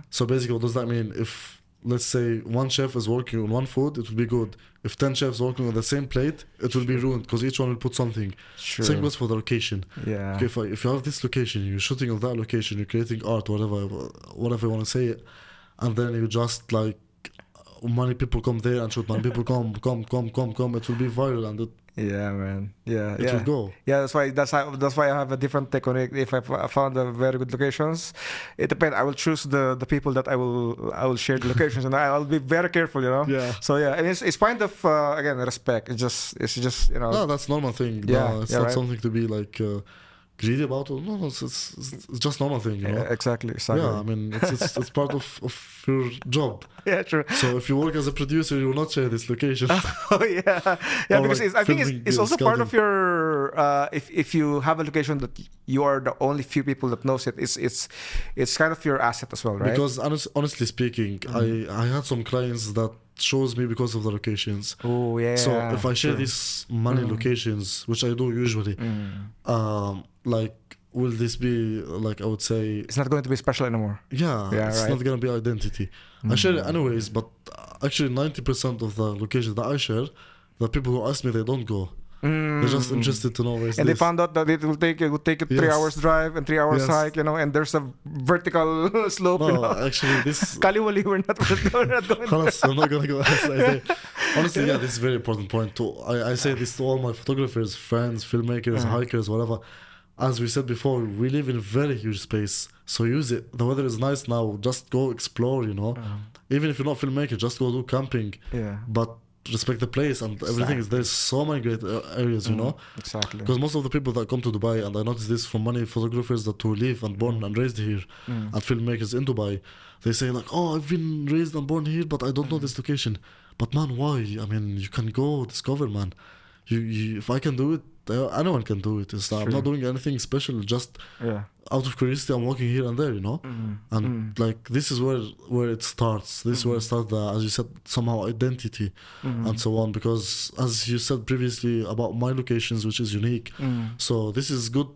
So basically, what does that mean? If let's say one chef is working on one food, it will be good. If 10 chefs working on the same plate, it will be ruined, because each one will put something. Same goes for the location. Okay, if you have this location, you're shooting on that location, you're creating art, whatever you want to say it, and then you just like many people come there and shoot, many people come, it will be viral, and it will go. That's why I have a different take on it. If I found a very good locations, it depends. I will choose the people that I will share the locations, and I'll be very careful, you know. So and it's kind of again respect. It's just you know. No, that's normal thing. No, it's not something to be like greedy about. No, it's just normal thing, you know. Exactly. Yeah, I mean it's part of your job. Yeah, true. So if you work as a producer, you will not share this location. Because I think it's also part of your if you have a location that you are the only few people that knows it, it's kind of your asset as well, right? Because honestly speaking, I had some clients that shows me because of the locations. Oh yeah. So if I share these many locations, which I do usually, like, will this be like, I would say, it's not going to be special anymore. It's not going to be identity. I share it anyways, but actually 90% of the locations that I share, the people who ask me, they don't go. They're just interested to know where is And this. they found out that it will take you 3 Yes. hours drive and 3 hours Yes. hike, and there's a vertical slope. No, actually, this. Kaliwali, we're not going there. Honestly, I'm not gonna go. Honestly, yeah, this is a very important point. I say this to all my photographers, friends, filmmakers, hikers, whatever. As we said before, we live in a very huge space, so use it. The weather is nice now. Just go explore. Even if you're not a filmmaker, just go do camping. Yeah. But respect the place and everything. There's so many great areas, Exactly. Because most of the people that come to Dubai, and I noticed this from many photographers that who live and born and raised here, and filmmakers in Dubai, they say like, "Oh, I've been raised and born here, but I don't know this location." But man, why? I mean, you can go discover, man. You if I can do it, anyone can do it. I'm not doing anything special. Just out of curiosity, I'm walking here and there, and like this is where it starts. This is where it starts, as you said, somehow identity and so on. Because as you said previously about my locations, which is unique, so this is good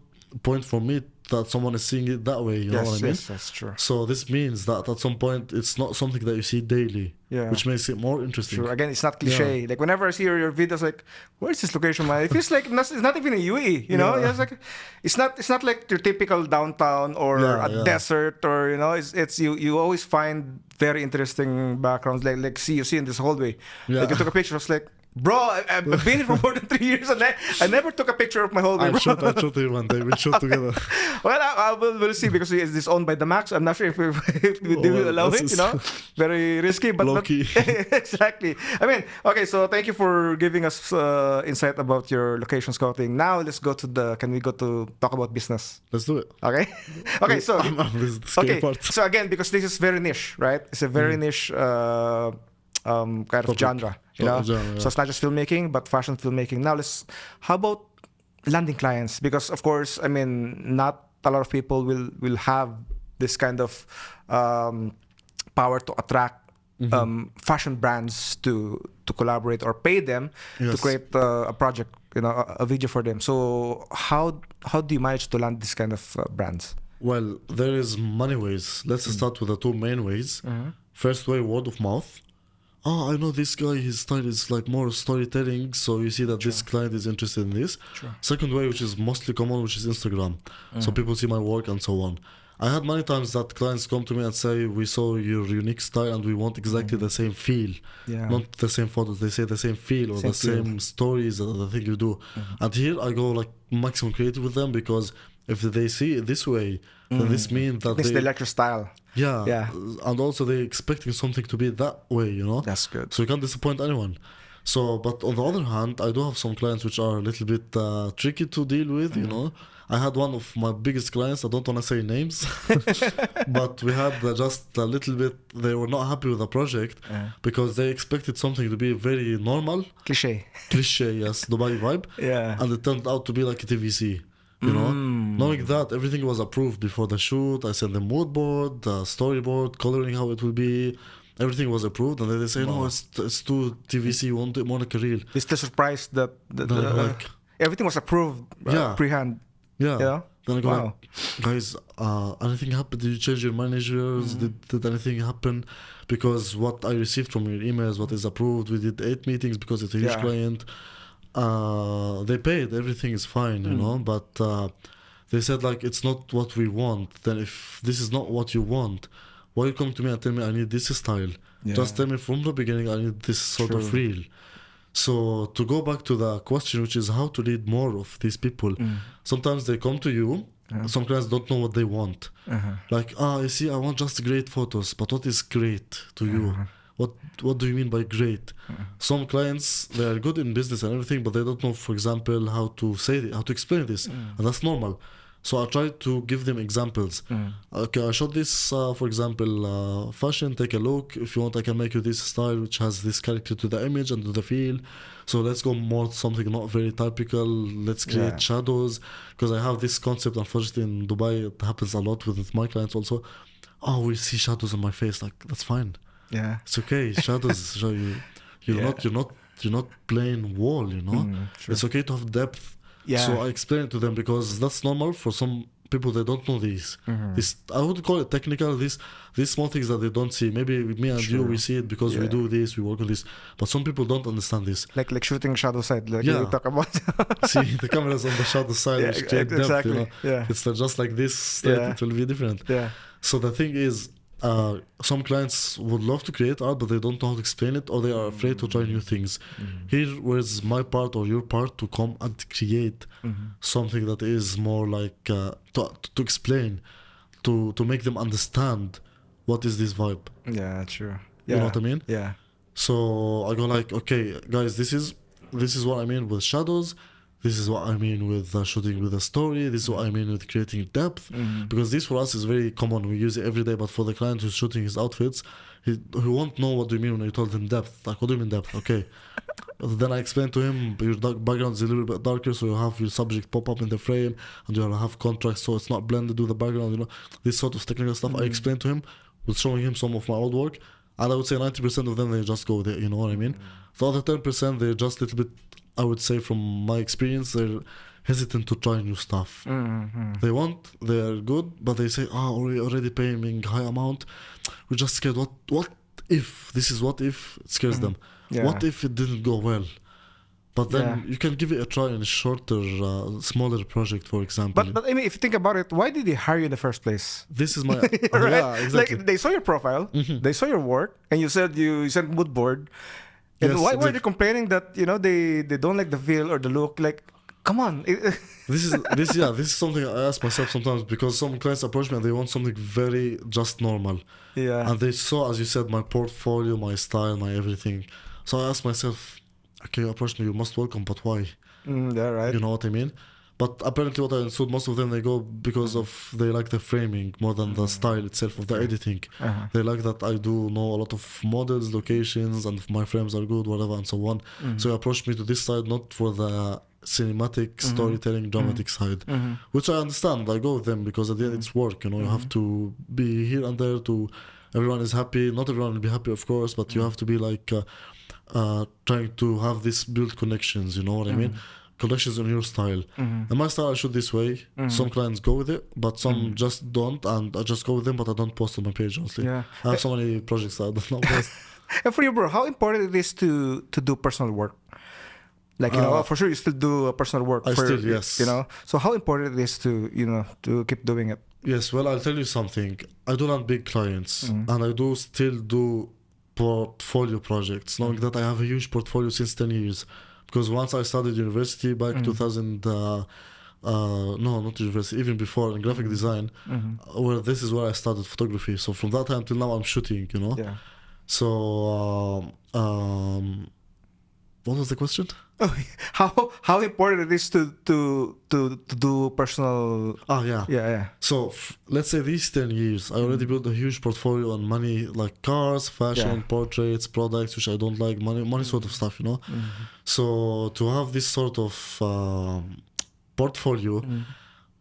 point for me that someone is seeing it that way. You know what I mean? Yes, that's true. So this means that at some point it's not something that you see daily, which makes it more interesting. True. Again, it's not cliche. Like whenever I see your videos, like, where's this location, man? It feels like it's not even in UAE. It's like it's not like your typical downtown or a desert or it's you always find very interesting backgrounds. Like you see in this hallway. Like you took a picture. I was like, bro, I've been here for more than 3 years and I never took a picture of my hallway. I'll show to you one day. We'll show together. Well, we'll see because it's owned by the Max. I'm not sure if they will allow it. Very risky, but low key. Exactly. I mean, okay. So thank you for giving us insight about your location scouting. Now let's go to can we go to talk about business? Let's do it. Okay. Okay. So this is the scary part. So again, because this is very niche, right? It's a very niche kind of genre. So it's not just filmmaking, but fashion filmmaking. Now how about landing clients? Because of course, I mean, not a lot of people will have this kind of power to attract fashion brands to collaborate or pay them to create a project, a video for them. So how do you manage to land this kind of brands? Well, there is many ways. Let's start with the two main ways. First way, word of mouth. Oh, I know this guy, his style is like more storytelling, so you see that this client is interested in this. Second way, which is mostly common, which is Instagram. So people see my work and so on. I had many times that clients come to me and say, we saw your unique style and we want exactly the same feel. Not the same photos, they say the same feel or same stories, the thing you do. And here I go like maximum creative with them, because if they see it this way, then this means that they like your style. And also they're expecting something to be that way, That's good. So you can't disappoint anyone. So, but on the other hand, I do have some clients which are a little bit tricky to deal with, I had one of my biggest clients, I don't want to say names, but we had just a little bit, they were not happy with the project because they expected something to be very normal. Cliche, yes, Dubai vibe. And it turned out to be like a TVC. Knowing that everything was approved before the shoot, I sent the mood board, the storyboard, coloring how it will be, everything was approved, and then they say, no, it's too TVC, you want it more like a reel. It's the surprise that everything was approved pre-hand. Then I go, like, guys, anything happened? Did you change your managers? Did anything happen? Because what I received from your emails, what is approved, we did 8 meetings because it's a huge client. They paid, everything is fine, but they said like it's not what we want. Then if this is not what you want, why you come to me and tell me I need this style? Just tell me from the beginning I need this sort of reel. So to go back to the question, which is how to lead more of these people, sometimes they come to you. Some clients don't know what they want. Like, I see, I want just great photos, but what is great to you? What do you mean by great? Some clients, they are good in business and everything, but they don't know, for example, how to explain this, and that's normal. So I try to give them examples. Okay, I shot this, for example, fashion, take a look. If you want, I can make you this style, which has this character to the image and to the feel. So let's go more something not very typical. Let's create shadows, because I have this concept, unfortunately, in Dubai, it happens a lot with my clients also. Oh, we see shadows on my face. Like, that's fine. It's okay. Shadows, you're not plain wall, It's okay to have depth. So I explain it to them, because that's normal for some people, they don't know these. This, I would call it technical. These small things that they don't see. Maybe with me and you, we see it because we do this, we work on this. But some people don't understand this. Like shooting shadow side, like we talk about. See, the camera's on the shadow side, which create depth, exactly. you know. Yeah. It's not just like this straight, it will be different. Yeah. So the thing is, some clients would love to create art, but they don't know how to explain it, or they are afraid to try new things. Here, where's my part or your part to come and create something that is more like to explain, to make them understand what is this vibe. Yeah, true. You know what I mean? Yeah. So I go like, okay, guys, this is what I mean with shadows. This is what I mean with shooting with a story. This is what I mean with creating depth. Because this for us is very common. We use it every day. But for the client who's shooting his outfits, he won't know what do you mean when you told him depth. Like, what do you mean depth? Okay. Then I explain to him, your background is a little bit darker, so you have your subject pop up in the frame, and you have contrast, so it's not blended with the background. You know, this sort of technical stuff I explain to him, with showing him some of my old work. And I would say 90% of them, they just go there. You know what I mean? The other 10%, they're just a little bit, I would say from my experience, they're hesitant to try new stuff. They're good, but they say, we're already paying high amount. We're just scared. What if? This is what if. It scares them. Yeah. What if it didn't go well? But then you can give it a try in a shorter, smaller project, for example. But I mean, if you think about it, why did they hire you in the first place? This is my... right? Yeah, exactly. Like, they saw your profile, they saw your work, and you said you sent mood board. And why were they complaining that, you know, they don't like the feel or the look? Like, come on. This is something I ask myself sometimes, because some clients approach me and they want something very just normal. Yeah. And they saw, as you said, my portfolio, my style, my everything. So I ask myself, okay, you approached me, you're most welcome, but why? Yeah, right. You know what I mean? But apparently what I understood, most of them, they go because of, they like the framing more than the style itself of the editing. They like that I do know a lot of models, locations, and if my frames are good, whatever, and so on. So they approached me to this side, not for the cinematic, storytelling, dramatic side, which I understand. I go with them because at the end it's work, you know, you have to be here and there to, everyone is happy. Not everyone will be happy, of course, but you have to be like trying to have this build connections, you know what I mean? Connections on your style. And my style I shoot this way. Some clients go with it, but some just don't, and I just go with them, but I don't post on my page, honestly. I have so many projects that I don't know post. And for you, bro, how important it is to do personal work? Like, you know, for sure you still do personal work. Yes. You know, so how important it is to, you know, to keep doing it? Yes, well, I'll tell you something. I do land big clients, and I do still do portfolio projects, knowing that I have a huge portfolio since 10 years. Because once I started university back 2000, no, not university, even before in graphic design, where this is where I started photography. So from that time till now, I'm shooting, you know? Yeah. So, what was the question? How important it is to do personal... Yeah. So let's say these 10 years, I already built a huge portfolio on money, like cars, fashion, portraits, products, which I don't like, money sort of stuff, you know? So to have this sort of portfolio,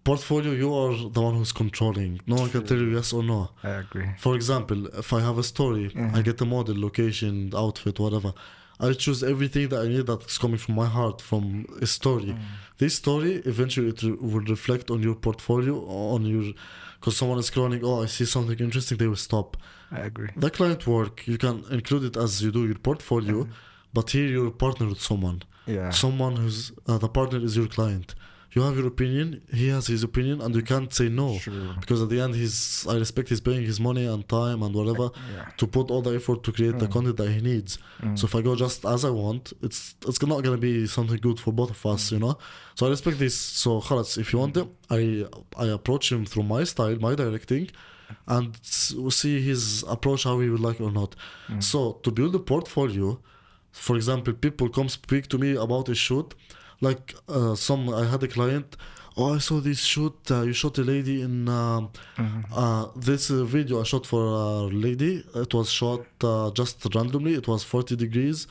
you are the one who's controlling. No one can tell you yes or no. I agree. For example, if I have a story, I get a model, location, outfit, whatever. I choose everything that I need that's coming from my heart, from a story. This story, eventually it will reflect on your portfolio, on your... Because someone is scrolling, I see something interesting, they will stop. I agree. The client work, you can include it as you do your portfolio, but here you're partner with someone. Yeah. Someone who's... the partner is your client. You have your opinion, he has his opinion, and you can't say no. Sure. Because at the end, I respect he's paying his money and time and whatever to put all the effort to create the content that he needs. So if I go just as I want, it's not going to be something good for both of us, you know? So I respect this. So khalas, if you want it, I approach him through my style, my directing, and see his approach, how he would like or not. So to build a portfolio, for example, people come speak to me about a shoot. Like I had a client, I saw this shoot, you shot a lady in this video I shot for a lady. It was shot just randomly, it was 40 degrees,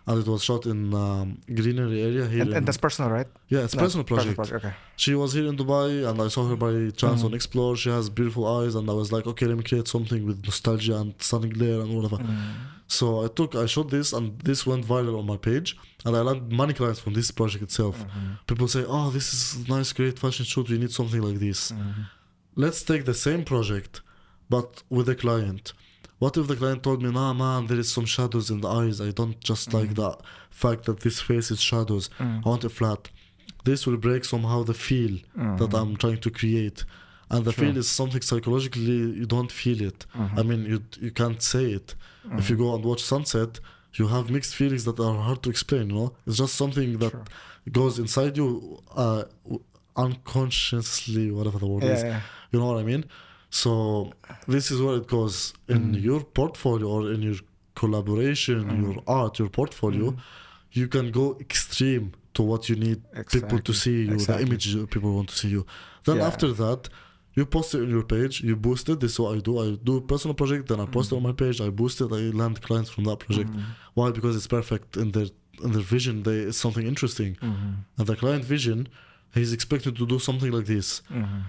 and it was shot in greenery area here. And that's personal, right? Yeah, it's personal project. Okay. She was here in Dubai, and I saw her by chance on Explore. She has beautiful eyes, and I was like, okay, let me create something with nostalgia and sun glare and whatever. So I shot this, and this went viral on my page, and I landed many clients from this project itself. People say, oh, this is nice, great fashion shoot, we need something like this. Let's take the same project, but with a client. What if the client told me, nah, man, there is some shadows in the eyes. I don't just like the fact that this face is shadows. I want it flat. This will break somehow the feel that I'm trying to create. And the feel is something psychologically, you don't feel it. I mean, you can't say it. If you go and watch sunset, you have mixed feelings that are hard to explain, you know? It's just something that goes inside you unconsciously, whatever the word is. You know what I mean? So this is where it goes in your portfolio or in your collaboration, your art, your portfolio. You can go extreme to what you need people to see you, the image people want to see you. Then after that, you post it on your page, you boost it. This is what I do. I do a personal project, then I post it on my page, I boost it, I land clients from that project. Why? Because it's perfect in their vision. It's something interesting. And the client vision, he's expected to do something like this.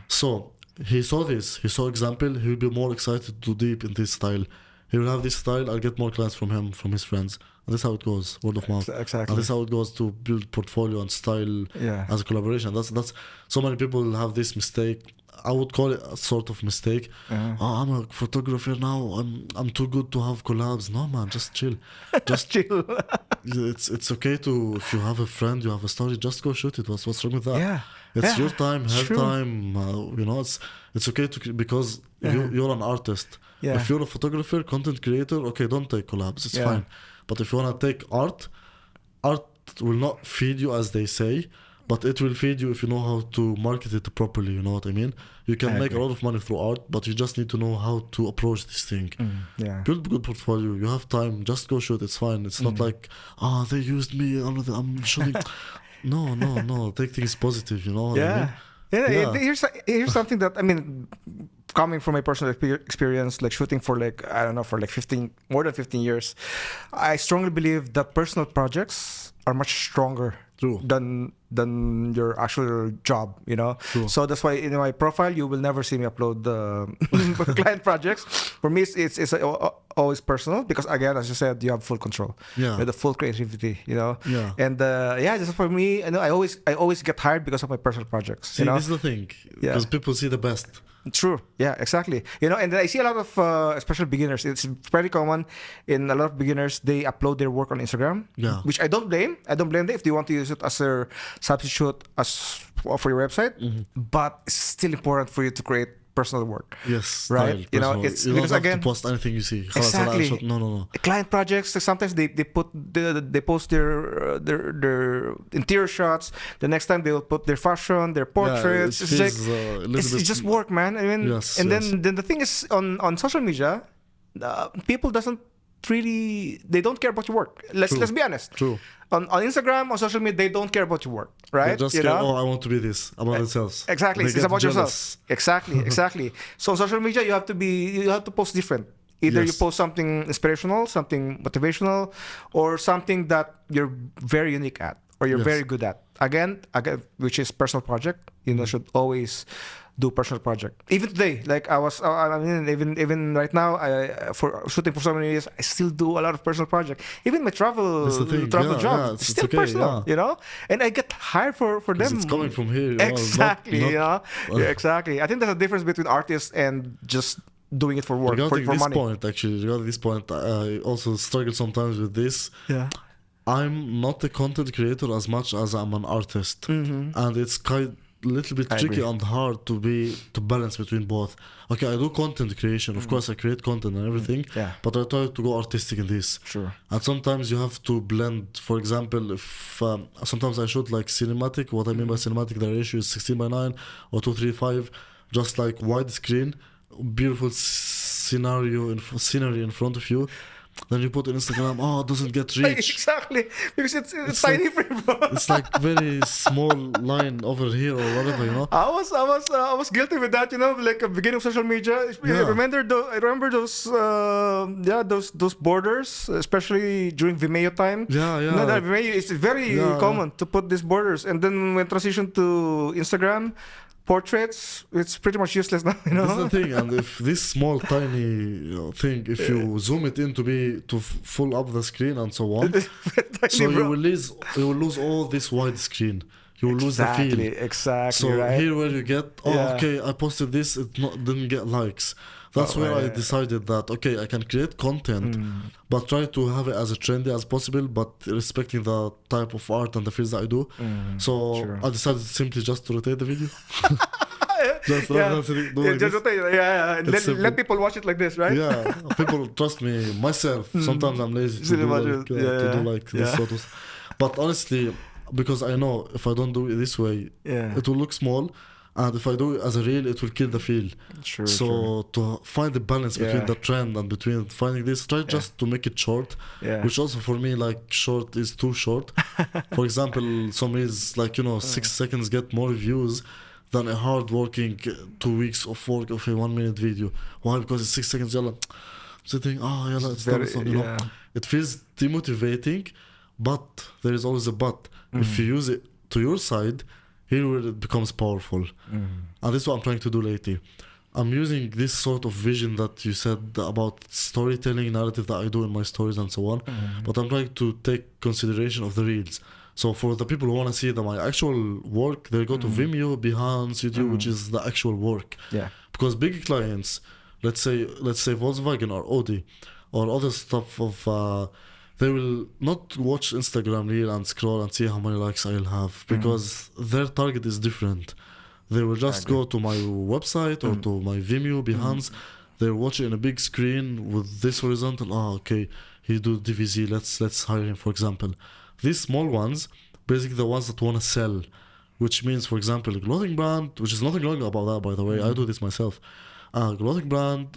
So he saw this, he saw example, he will be more excited to deep in this style. He will have this style, I'll get more clients from him, from his friends. And that's how it goes, word of mouth. Exactly. And that's how it goes to build portfolio and style as a collaboration. That's so many people have this mistake. I would call it a sort of mistake. Oh, I'm a photographer now. I'm too good to have collabs. No, man, just chill. Just chill. It's okay to, if you have a friend, you have a story, just go shoot it. What's wrong with that? Yeah. It's your time, her time. You know, it's okay to, because you're an artist. If you're a photographer, content creator, okay, don't take collabs. It's fine. But if you want to take art will not feed you, as they say, but it will feed you if you know how to market it properly. You know what I mean? You can make a lot of money through art, but you just need to know how to approach this thing. Build a good portfolio. You have time. Just go shoot. It's fine. It's not like, they used me. I'm shooting. No. Take things positive. You know what I mean? Here's something that, I mean, coming from my personal experience, like shooting for for 15, more than 15 years, I strongly believe that personal projects are much stronger than your actual job, you know. So that's why in my profile you will never see me upload the client projects. For me, it's always personal, because again, as you said, you have full control, you have the full creativity, you know. And just for me, you know, I always get hired because of my personal projects. See, you know? this is the thing, because people see the best. True. Yeah, exactly. You know, and I see a lot of, especially beginners. It's very common in a lot of beginners. They upload their work on Instagram, which I don't blame. I don't blame them if they want to use it as a substitute for your website. But it's still important for you to create personal work. Yes, right. You know, it's you because don't have again, to post anything you see. Exactly. No. Client projects, sometimes they post their interior shots. The next time they will put their fashion, their portraits. It's just work, man. I mean, then the thing is on social media, people they don't care about your work. Let's be honest. True. On Instagram, on social media, they don't care about your work, right? They just care, I want to be this, about themselves. Exactly, it's about yourself. Exactly. So on social media, you have to post different. Either you post something inspirational, something motivational, or something that you're very unique at, or you're very good at. Again, which is personal project. You know, should always do personal project. Even today, like even right now, for shooting for so many years, I still do a lot of personal project. Even my travel job, it's still personal, you know. And I get hired for them. It's coming from here, exactly. You know, exactly. I think there's a difference between artists and just doing it for work, for money. Regarding this point, I also struggle sometimes with this. I'm not a content creator as much as I'm an artist, and it's little bit tricky and hard to balance between both. Okay, I do content creation, of course I create content and everything, but I try to go artistic in this. Sure. And sometimes you have to blend. For example, if sometimes I shoot like cinematic. What I mean by cinematic, the ratio is 16:9 or 2:3:5, just like widescreen, beautiful scenery in front of you. Then you put on Instagram, oh, it doesn't get reach. Exactly, because it's It's tiny like- print, bro. It's like very small line over here or whatever, you know. I was guilty with that, you know, like a beginning of social media. Yeah. I remember those borders, especially during Vimeo time. Yeah, yeah. No, that Vimeo is very Yeah. common to put these borders, and then when transition to Instagram portraits, it's pretty much useless now, you That's know. the thing, and if this small tiny thing, if you zoom it in to be to full up the screen and so on, Tiny, so bro. you will lose all this wide screen. You will lose the feel. Exactly, So right. here where you get, Yeah. okay, I posted this, didn't get likes. That's Oh, where I yeah. decided that, okay, I can create content, but try to have it as trendy as possible, but respecting the type of art and the fields that I do. So Sure. I decided simply just to rotate the video. Just Yeah. rather than do Yeah, like just this. rotate, yeah. It's simple. Let people watch it like this, right? Yeah, people trust me. Myself, sometimes I'm lazy to Silly do module. like, Yeah, to do like this yeah. sort of. But honestly, because I know if I don't do it this way, Yeah. it will look small, and if I do it as a reel, it will kill the feel. Sure. So to find the balance between Yeah. the trend and between finding this, try just to make it short. Yeah. Which also for me, like short is too short. For example, some reels like 6 seconds get more views than a hard working 2 weeks of work of a 1 minute video. Why? Because it's 6 seconds. Yalla, sitting. Oh, yalla, it's done. So, yeah. it feels demotivating, but there is always a but. If you use it to your side, here where it becomes powerful. And this is what I'm trying to do lately. I'm using this sort of vision that you said about storytelling narrative that I do in my stories and so on, but I'm trying to take consideration of the reels. So for the people who want to see my actual work, they go to Vimeo, Behance, YouTube, which is the actual work. Yeah. Because big clients, let's say Volkswagen or Audi or other stuff of they will not watch Instagram reel and scroll and see how many likes I'll have, because their target is different. They will just go to my website or to my Vimeo, Behance. They'll watch it in a big screen with this horizontal. Oh, okay, he do DVZ. Let's hire him, for example. These small ones, basically the ones that want to sell, which means, for example, a clothing brand, which is nothing wrong about that, by the way. I do this myself. Clothing brand,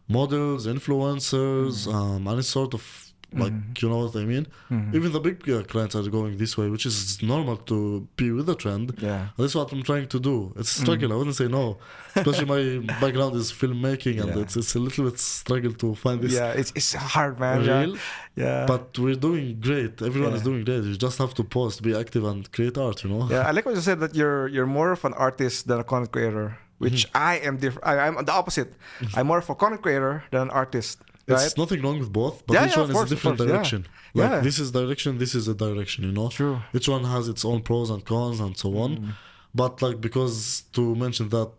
models, influencers, any sort of you know what I mean? Even the big clients are going this way, which is normal to be with the trend. Yeah. That's what I'm trying to do. It's a struggle. I wouldn't say no. Especially my background is filmmaking, and it's a little bit struggle to find this Yeah, it's hard, man. real. Yeah. But we're doing great. Everyone is doing great. You just have to post, be active, and create art. Yeah, I like what you said, that you're more of an artist than a content creator, which I am different. I'm the opposite. I'm more of a content creator than an artist. Right? It's nothing wrong with both, but Yeah, each yeah, one of is course, a different of course, yeah. direction. Like Yeah. this is direction, this is a direction, you know? True. Each one has its own pros and cons and so on. But like, because to mention that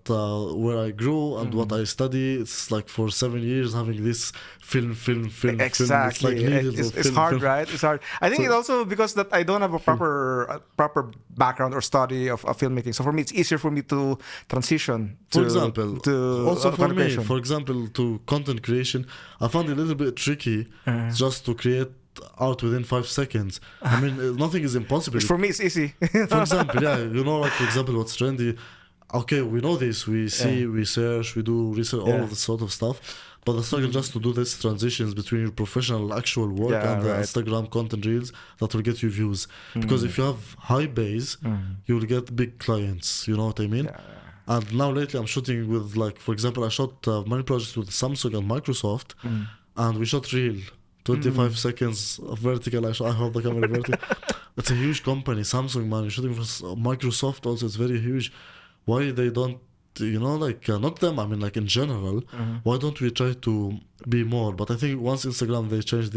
where I grew and what I study, it's like for 7 years having this film. Exactly. It's like needles of It's film, hard, film. right? It's hard. I think So- it's also because that I don't have a proper background or study of filmmaking. So for me, it's easier for me to transition. For to, example, to also for content me, creation. for example, to content creation, I found it a little bit tricky just to create art within 5 seconds. I mean, nothing is impossible. Which for me, it's easy. For example, like for example, what's trendy. Okay, we know this. We see, we search, we do research, all of this sort of stuff. But the struggle just to do these transitions between your professional actual work and the Instagram content reels that will get you views. Because if you have high base, you will get big clients. You know what I mean? Yeah. And now lately I'm shooting with, like, for example, I shot many projects with Samsung and Microsoft, and we shot reel. 25 seconds of vertical. I hold the camera vertical. It's a huge company, Samsung, man. You're shooting for Microsoft also. It's very huge. Why they don't, not them, I mean, like in general, why don't we try to be more? But I think once Instagram, they changed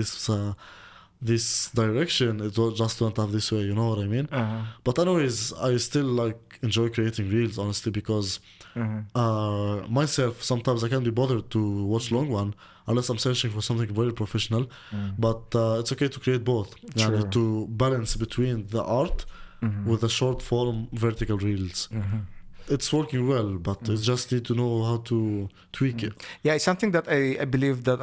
this direction, it just went up this way, you know what I mean? But anyways, I still enjoy creating reels, honestly, because myself, sometimes I can't be bothered to watch long one unless I'm searching for something very professional. But it's okay to create both. Sure. To balance between the art with the short form vertical reels. It's working well, but you just need to know how to tweak it. Yeah, it's something that I believe that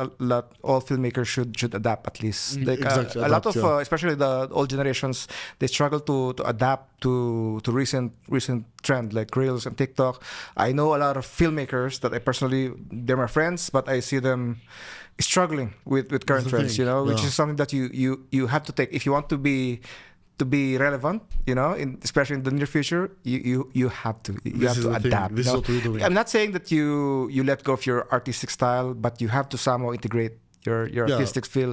all filmmakers should adapt at least. Like Exactly, a lot adapt, of especially the old generations, they struggle to adapt to recent trend, like Reels and TikTok. I know a lot of filmmakers that I personally, they're my friends, but I see them struggling with current trends, you know, which is something that you have to take if you want to be relevant, you know, especially in the near future. You have to adapt. This is what we're doing. I'm not saying that you let go of your artistic style, but you have to somehow integrate your artistic feel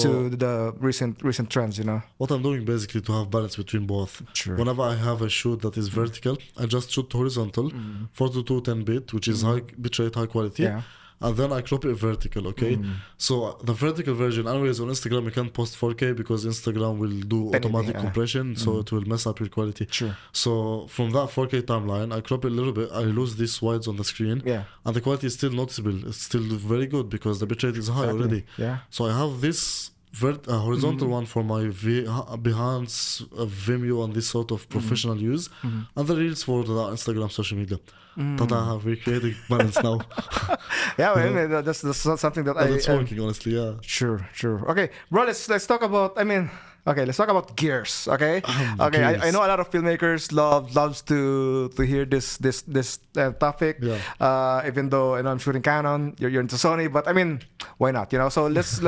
to the recent trends, you know. What I'm doing basically to have balance between both. Sure. Whenever I have a shoot that is vertical, I just shoot horizontal, 4:2 10-bit, which is high bitrate, high quality. Yeah. And then I crop it vertical, okay? So the vertical version, anyways, on Instagram you can't post 4K because Instagram will do automatic compression, so it will mess up your quality. Sure. So from that 4K timeline, I crop it a little bit, I lose these wides on the screen, and the quality is still noticeable. It's still very good because the bitrate is high already. Yeah. So I have this horizontal one for my Behance, Vimeo, and this sort of professional use, and the reels for the Instagram social media. Tada, we're creating balance now. Yeah, well, I mean, that's something that it's working, honestly. Yeah. Sure. Okay, bro. Let's talk about. Let's talk about gears. Okay. I know a lot of filmmakers loves to hear this topic. Yeah. Even though I know I'm shooting Canon, you're into Sony, but I mean, why not? You know. So let's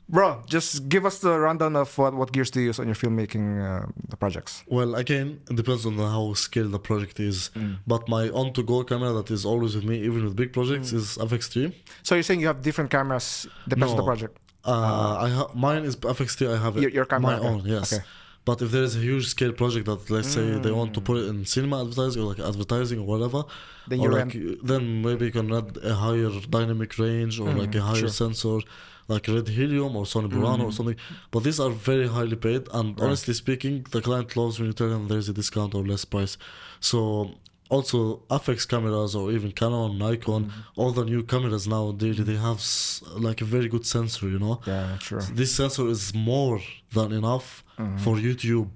bro, just give us the rundown of what gears do you use on your filmmaking projects. Well, again, it depends on how scale the project is. But my on-to-go camera that is always with me, even with big projects, is FX3. So you're saying you have different cameras depends on the project? Mine is FX3. I have your camera, my own, yes. Okay. But if there is a huge scale project that, let's say, they want to put it in cinema advertising or like advertising or whatever, then maybe you can add a higher dynamic range or like a higher sensor, like Red Helium or Sony Burano or something. But these are very highly paid, and honestly speaking, the client loves when you tell them there's a discount or less price. So also FX cameras or even Canon, Nikon, all the new cameras now, they have like a very good sensor, you know. Yeah, sure. So this sensor is more than enough for YouTube,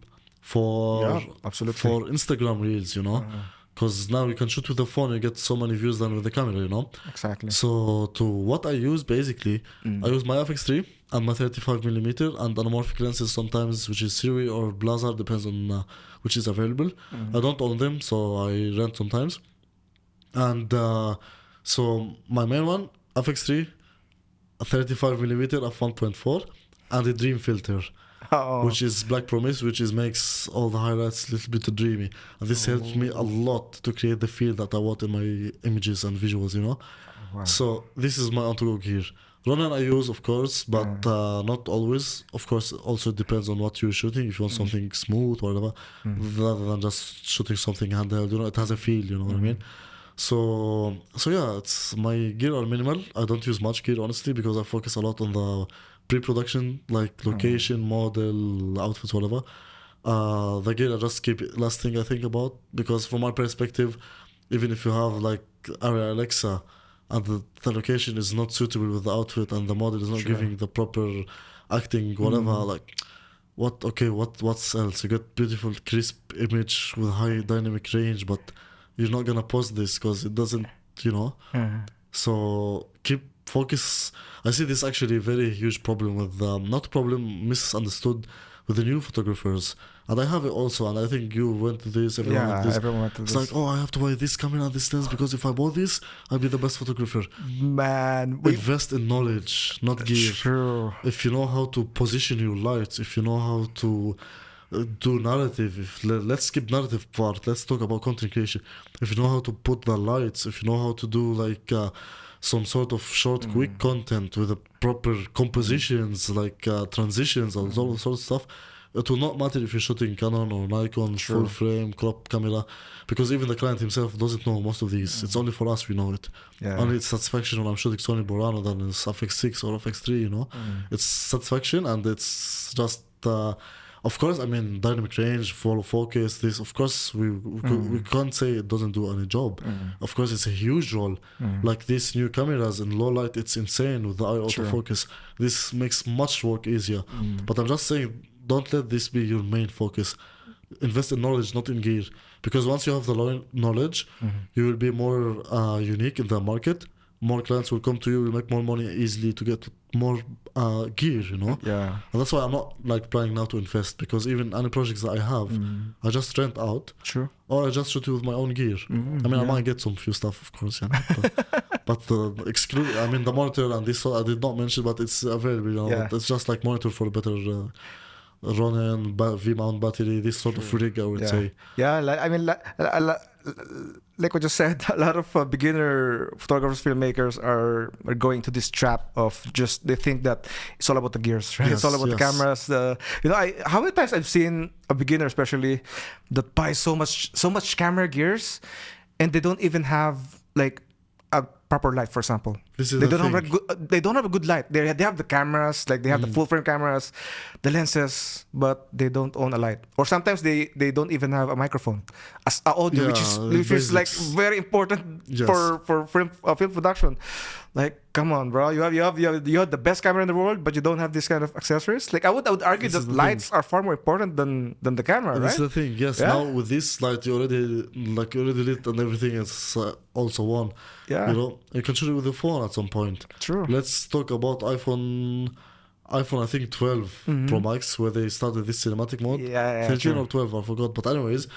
for Instagram Reels, you know. Because now you can shoot with the phone, you get so many views than with the camera, you know. Exactly. So to what I use basically, I use my FX3 and my 35mm and anamorphic lenses sometimes, which is Siri or Blazar, depends on which is available. I don't own them, so I rent sometimes. And so my main one, FX3, a 35mm f1.4, and a dream filter. Which is Black Promise, which makes all the highlights a little bit dreamy. And this helps me a lot to create the feel that I want in my images and visuals, you know? Wow. So this is my on-to-go gear. Ronin I use, of course, but not always. Of course, also depends on what you're shooting. If you want something smooth or whatever, rather than just shooting something handheld, you know, it has a feel, you know what I mean? So yeah, it's my gear are minimal. I don't use much gear, honestly, because I focus a lot on the pre-production, like location, model, outfits, whatever. The gear I just keep it last thing I think about, because from my perspective, even if you have like Alexa and the location is not suitable with the outfit and the model is not giving the proper acting, whatever, like what's else? You get beautiful crisp image with high dynamic range, but you're not gonna post this because it doesn't, you know. So keep focus. I see this actually a very huge problem with misunderstood with the new photographers, and I have it also, and I think you went to this. Everyone went to this. It's like, I have to buy this camera and this lens because if I bought this, I'll be the best photographer. Man, invest in knowledge, not gear. True. If you know how to position your lights, if you know how to do narrative, let's skip narrative part, let's talk about content creation. If you know how to put the lights, if you know how to do like some sort of short quick content with the proper compositions, like transitions and all sort of stuff, it will not matter if you're shooting Canon or Nikon, full frame, crop camera, because even the client himself doesn't know most of these. It's only for us we know it. Only it's satisfaction when I'm shooting Sony Burano than it's FX6 or FX3, you know. It's satisfaction, and it's just of course, I mean, dynamic range, follow focus, this, of course, we can't say it doesn't do any job. Of course, it's a huge role. Like these new cameras in low light, it's insane with the eye autofocus. This makes much work easier. But I'm just saying, don't let this be your main focus. Invest in knowledge, not in gear. Because once you have the knowledge, you will be more unique in the market. more clients will come to you, you make more money easily to get more gear, you know. Yeah. And that's why I'm not like planning now to invest, because even any projects that I have, I just rent out, True. or I just shoot it with my own gear. I mean, I might get some few stuff, of course, yeah. But exclude, I mean, the monitor and this I did not mention, but it's available. You know, it's just like monitor for better running, V-mount battery, this sort of rig, I would say. Yeah, I mean, like what you said, a lot of beginner photographers, filmmakers are going to this trap of just, they think that it's all about the gears, right? It's all about the cameras. How many times I've seen a beginner, especially, that buys so much camera gears, and they don't even have like a proper light, for example. They don't have a good light. They have the cameras, like they have the full frame cameras, the lenses, but they don't own a light. Or sometimes they don't even have a microphone as audio, which is like very important for film production. Like, come on, bro, you have the best camera in the world, but you don't have this kind of accessories. Like I would argue that lights are far more important than the camera, right? That's the thing. Yes. Yeah? Now with this light, you already lit and everything is also on. Yeah. You know, you can shoot it with the phone at some point. True. Let's talk about iPhone. I think 12 Pro Max, where they started this cinematic mode. 13 or 12, I forgot. But anyways,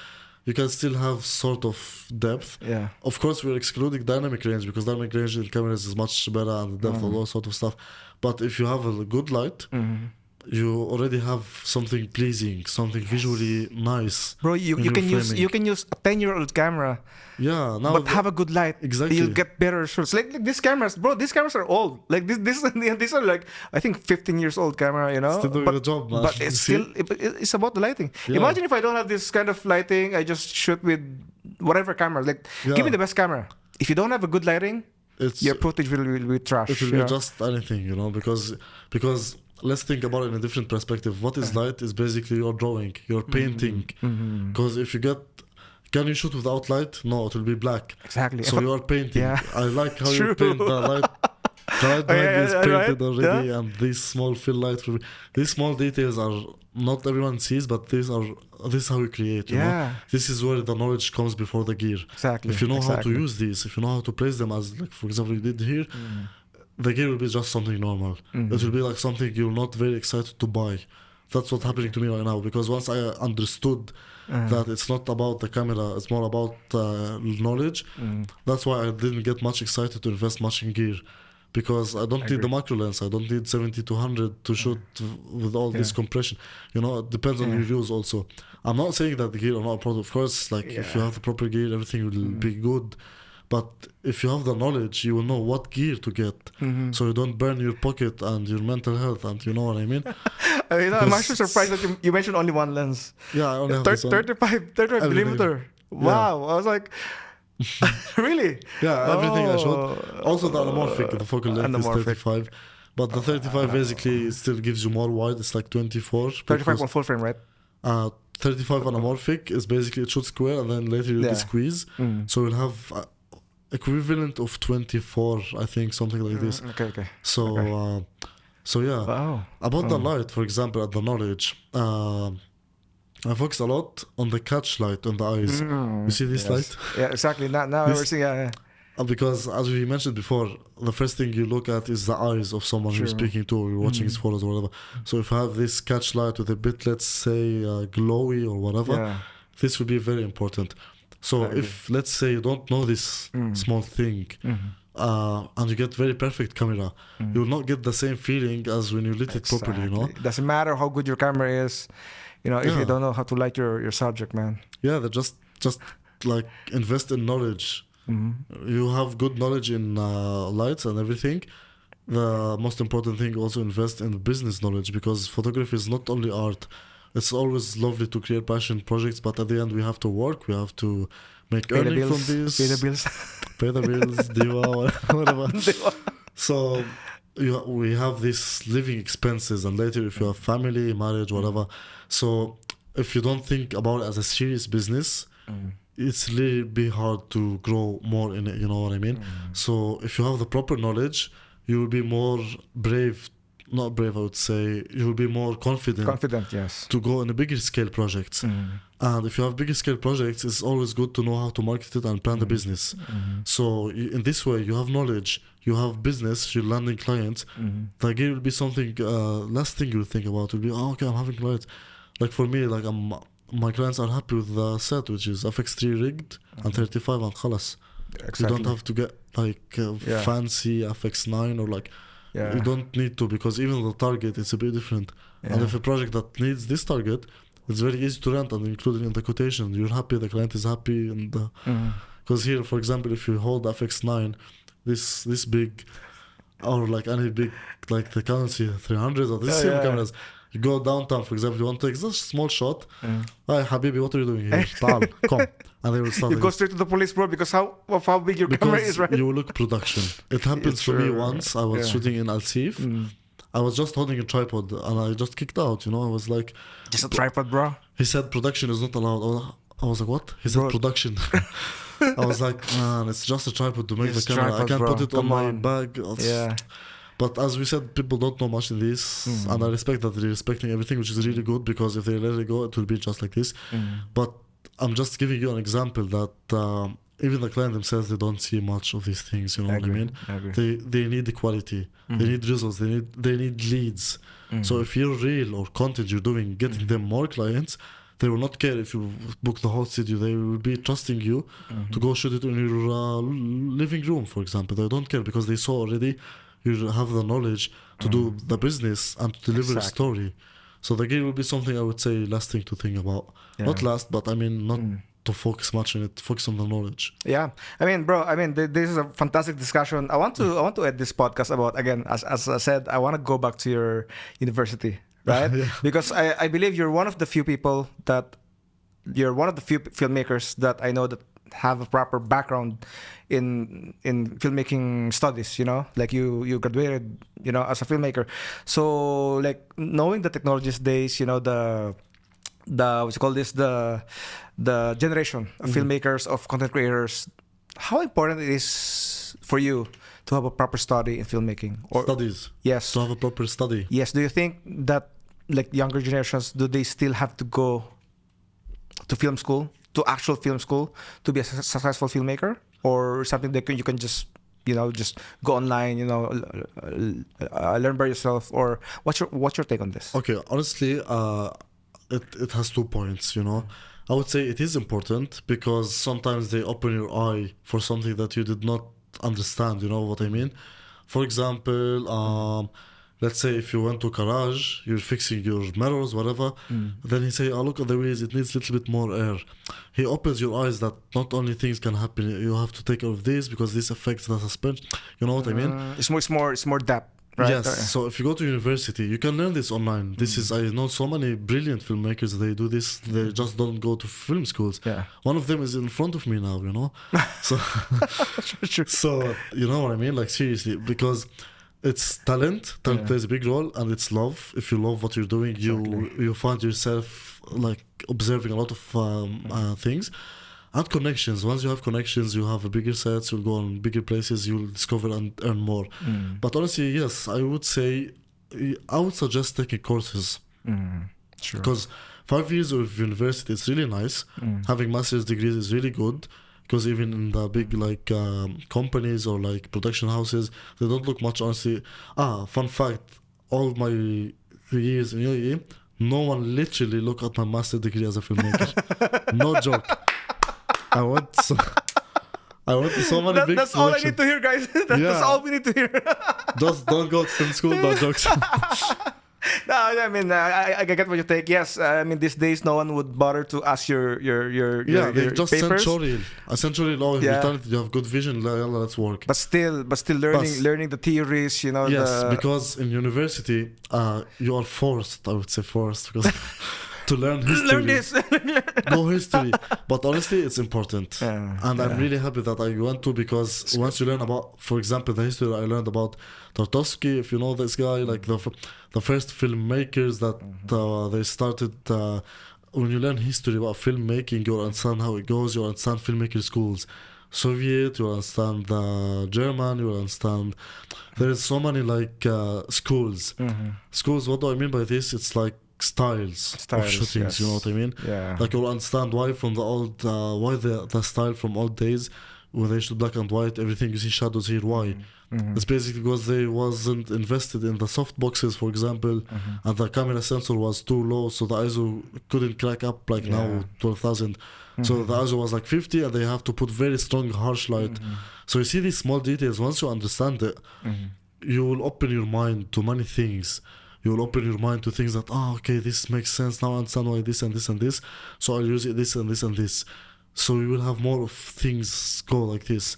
you can still have sort of depth. Yeah. Of course, we're excluding dynamic range, because dynamic range in cameras is much better, and the depth and all sort of stuff. But if you have a good light, you already have something pleasing, something visually nice. Bro, you can use a 10-year-old camera. Yeah, now but have a good light. Exactly. You'll get better shots. Like these cameras, bro. These cameras are old. Like these are like, I think 15 years old camera. You know, still doing the job, man. But it's still it's about the lighting. Yeah. Imagine if I don't have this kind of lighting, I just shoot with whatever camera. Like, give me the best camera. If you don't have a good lighting, your footage will be trash. It will be just anything, you know, because let's think about it in a different perspective. What is light is basically your drawing, your painting. Because if you can you shoot without light? No, it will be black. Exactly. So you are painting. Yeah. I like how you paint the light. The light behind is painted already, and these small fill light. These small details are not everyone sees, but this is how you create. You know? This is where the knowledge comes before the gear. Exactly. If you know how to use these, if you know how to place them, as like for example you did here, the gear will be just something normal. It will be like something you're not very excited to buy. That's what's happening to me right now, because once I understood that it's not about the camera, it's more about knowledge, that's why I didn't get much excited to invest much in gear, because I don't need the macro lens, I don't need 70-100 to shoot with all this compression. You know, it depends on your use also. I'm not saying that the gear are not important. Of course, like if you have the proper gear, everything will be good. But if you have the knowledge, you will know what gear to get, so you don't burn your pocket and your mental health, and you know what I mean? I'm actually surprised that you mentioned only one lens. Yeah, I only have this one. 35 millimeter. Wow. I was like, really? Yeah, everything I shot. Also the anamorphic, the focal length is 35. But the 35 basically still gives you more wide. It's like 24. 35 on full frame, right? 35 anamorphic is basically it shoots square, and then later you squeeze. So you'll have equivalent of 24, I think, something like this. Okay. So yeah. Wow. About the light, for example, at the knowledge, I focus a lot on the catch light on the eyes. You see this light? Yeah, exactly. Now we're seeing. Because as we mentioned before, the first thing you look at is the eyes of someone you're speaking to, or you're watching his photos or whatever. So if I have this catch light with a bit, let's say, glowy or whatever, this will be very important. So if, let's say, you don't know this small thing, and you get very perfect camera, you will not get the same feeling as when you lit it properly, you know? It doesn't matter how good your camera is, you know, if you don't know how to light your subject, man. Yeah, they just like invest in knowledge. You have good knowledge in lights and everything. The most important thing, also invest in business knowledge, because photography is not only art. It's always lovely to create passion projects, but at the end we have to work, we have to make earnings from this. Pay the bills. Pay the bills, diva, whatever. So we have these living expenses, and later if you have family, marriage, whatever. So if you don't think about it as a serious business, it's really be hard to grow more in it, you know what I mean? So if you have the proper knowledge, you will be more brave. Not brave, I would say. You will be more confident. Yes. To go in a bigger scale projects. And if you have bigger scale projects, it's always good to know how to market it and plan the business. So in this way, you have knowledge, you have business, you're landing clients. The idea will be something, last thing you think about will be, oh, okay, I'm having clients. Like for me, like my clients are happy with the set, which is FX3 rigged and 35 and khalas. Exactly. You don't have to get like fancy FX9 or like, you don't need to, because even the target, it's a bit different. And if a project that needs this target, it's very easy to rent and include it in the quotation. You're happy, the client is happy, and because here, for example, if you hold FX9, this big, or like any big, like the Canon C300 or this same cameras, you go downtown, for example, you want to take just a small shot. Hi, Habibi, what are you doing here? Tal, come. And they will start. You go straight to the police, bro, because of how big your camera is, right? You look production. It happened to me once. I was shooting in Al Sif. I was just holding a tripod and I just kicked out, you know. I was like, just a tripod, bro. He said production is not allowed. I was like, what? He said production. I was like, man, it's just a tripod to make the camera. Tripod, I can't put it on my bag. But as we said, people don't know much in this, and I respect that they're respecting everything, which is really good, because if they let it go, it will be just like this. But I'm just giving you an example that even the client themselves, they don't see much of these things, you know what I mean? They need the quality, they need results, they need leads. So if you're real or content you're doing, getting them more clients, they will not care if you book the whole studio. They will be trusting you to go shoot it in your living room, for example. They don't care because they saw already you have the knowledge to do the business and to deliver a story. So the game will be something I would say last thing to think about. Not last, but I mean not to focus much on it. Focus on the knowledge. Yeah, I mean, bro. I mean, this is a fantastic discussion. I want to end this podcast about, again, as I said, I want to go back to your university, right? Because I believe you're one of the few people that filmmakers that I know that have a proper background in filmmaking studies, you know, like you graduated, you know, as a filmmaker. So like knowing the technologies days, you know, the what you call this, the generation of filmmakers, of content creators, how important it is for you to have a proper study in filmmaking, or studies? Yes, to have a proper study. Yes. Do you think that like younger generations, do they still have to go to film school, to actual film school, to be a successful filmmaker, or something that you can just, you know, just go online, you know, learn by yourself? Or what's your take on this? Okay, honestly, it has 2 points, you know. I would say it is important because sometimes they open your eye for something that you did not understand, you know what I mean? For example, let's say if you went to garage, you're fixing your mirrors, whatever, then he say, oh, look at the wheels, it needs a little bit more air. He opens your eyes that not only things can happen, you have to take care of this because this affects the suspension. You know what I mean? It's more depth. Right? Yes. So if you go to university, you can learn this online. This is, I know so many brilliant filmmakers, they do this. They just don't go to film schools. One of them is in front of me now, you know. So, so you know what I mean? Like seriously, because it's talent plays a big role, and it's love. If you love what you're doing, you find yourself like observing a lot of things. And connections. Once you have connections, you have a bigger sets, you'll go on bigger places, you'll discover and earn more. But honestly, yes, I would suggest taking courses. Sure. Because 5 years of university is really nice. Having master's degrees is really good. Because even in the big like companies or like production houses, they don't look much, honestly. Fun fact, all my 3 years in UAE, no one literally look at my master's degree as a filmmaker. No joke. I went to so many big That's all I need to hear, guys. That's all we need to hear. Just don't go to film school, no jokes. No, I mean, I get what you take. Yes, I mean, these days no one would bother to ask your they just papers. Essentially, you're talented, you have good vision, let's work. But still learning the theories, you know. Yes, because in university, you are forced, I would say forced, because to learn history. Learn this. Go history. But honestly, it's important. And I'm really happy that I went to, because once you learn about, for example, the history, I learned about Tartovsky, if you know this guy, like the first filmmakers that they started. When you learn history about filmmaking, you understand how it goes, you understand filmmaker schools. Soviet, you understand German, you understand. There is so many like schools. Schools, what do I mean by this? It's like styles of shootings, you know what I mean? Yeah. Like you'll understand why from the old, why the style from old days, when they shoot black and white, everything you see shadows here, why? It's basically because they wasn't invested in the soft boxes, for example, and the camera sensor was too low, so the ISO couldn't crack up like now 12,000. So the ISO was like 50, and they have to put very strong harsh light. So you see these small details. Once you understand it, you will open your mind to many things. You will open your mind to things that, okay, this makes sense now. I understand why this and this and this. So I'll use it this and this and this. So you will have more of things go like this.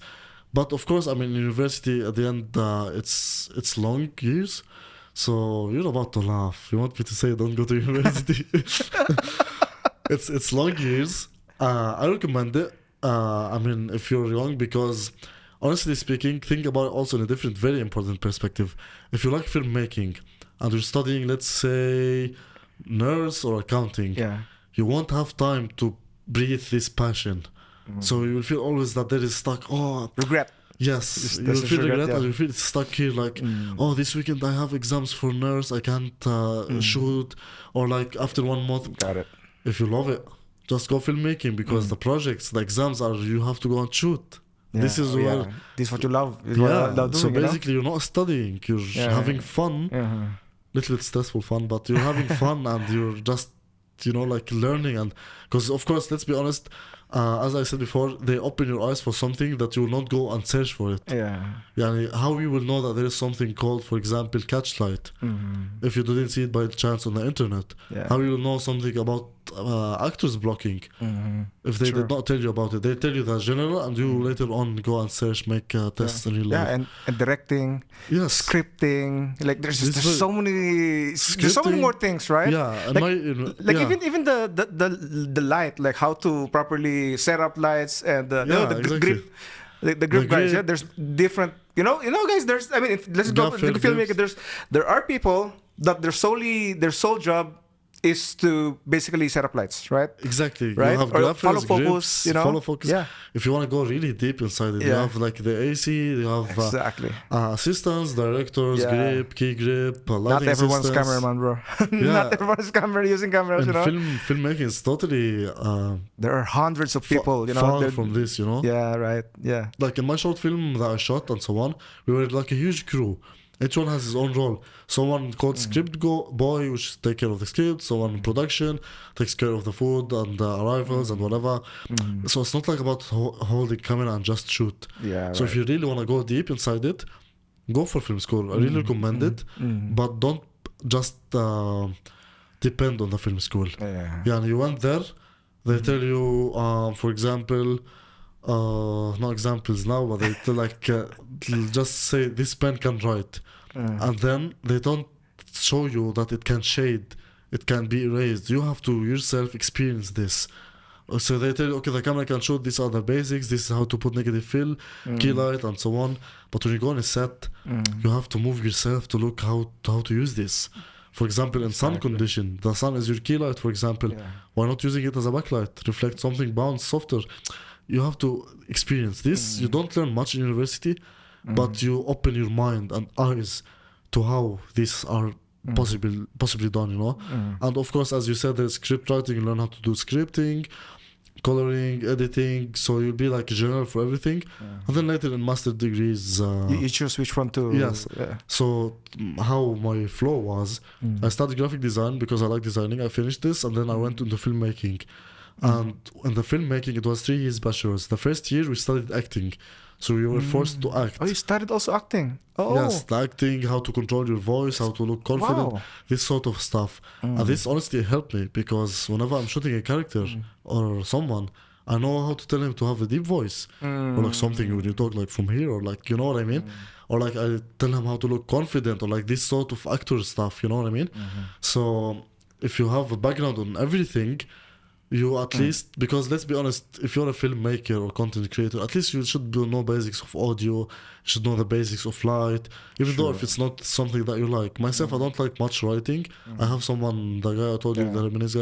But of course, I mean, university at the end, it's long years. So you're about to laugh. You want me to say don't go to university? It's long years. I recommend it. I mean, if you're young, because honestly speaking, think about it also in a different, very important perspective. If you like filmmaking and you're studying, let's say, nurse or accounting, you won't have time to breathe this passion. So you will feel always that there is stuck. Regret. Yes, you will feel regret, and you feel stuck here. Like, this weekend I have exams for nurse. I can't shoot, or like after 1 month. Got it. If you love it, just go filmmaking, because the projects, the exams are, you have to go and shoot. This is where this is what you love. What you love doing, so basically, you're not studying. You're having fun. Little bit stressful fun, but you're having fun, and you're just, like learning. And because of course, let's be honest, as I said before, they open your eyes for something that you will not go and search for it. How you will know that there is something called, for example, catchlight, if you didn't see it by chance on the internet? How you will know something about actors blocking if they did not tell you about it? They tell you the general, and you later on go and search, make tests in real life. And directing, scripting, like there's so many more things, right? Even the light, like how to properly set up lights, and the grip, the grip guys. There's different, guys. There's, I mean, let's go to the filmmaker. There are people that their sole job is to basically set up lights, right? Exactly. Right? You have or graphers, follow focus, grips, follow focus. If you want to go really deep inside it, you have like the AC, you have assistants, directors, grip, key grip, lighting. Not everyone's cameraman, bro. Not everyone's using cameras, and filmmaking is totally there are hundreds of people, far from this, Like in my short film that I shot and so on, we were like a huge crew. Each one has his own role. Someone called script boy, which takes care of the script. Someone in production takes care of the food and the arrivals and whatever. So it's not like about holding camera and just shoot. So if you really want to go deep inside it, go for film school. I really recommend it, but don't just depend on the film school. You went there, they tell you, for example, no examples now, but they tell like just say this pen can write, and then they don't show you that it can shade, it can be erased. You have to yourself experience this. So they tell you, okay, the camera can shoot, these are the basics, this is how to put negative fill, key light, and so on. But when you go on a set, you have to move yourself to look how to use this. For example, in sun condition, the sun is your key light, for example. Why not using it as a backlight? Reflect something, bounce softer. You have to experience this. You don't learn much in university, but you open your mind and eyes to how these are possibly done, And of course, as you said, there's script writing. You learn how to do scripting, coloring, editing. So you'll be like a general for everything. And then later in master degrees, you choose which one to. Yes. So how my flow was, I started graphic design because I like designing. I finished this, and then I went into filmmaking. And in the filmmaking, it was 3 years bachelor's. The first year we studied acting, so we were forced to act. Oh, you started also acting? Oh, yes, the acting, how to control your voice, how to look confident, this sort of stuff. And this honestly helped me, because whenever I'm shooting a character or someone, I know how to tell him to have a deep voice, or like something when you talk like from here, or like, you know what I mean? Or like I tell him how to look confident, or like this sort of actor stuff, you know what I mean? So if you have a background on everything, you at least, because let's be honest, if you're a filmmaker or content creator, at least you should know basics of audio, you should know the basics of light, even though if it's not something that you like. Myself, I don't like much writing. I have someone, the guy I told you, the Lebanese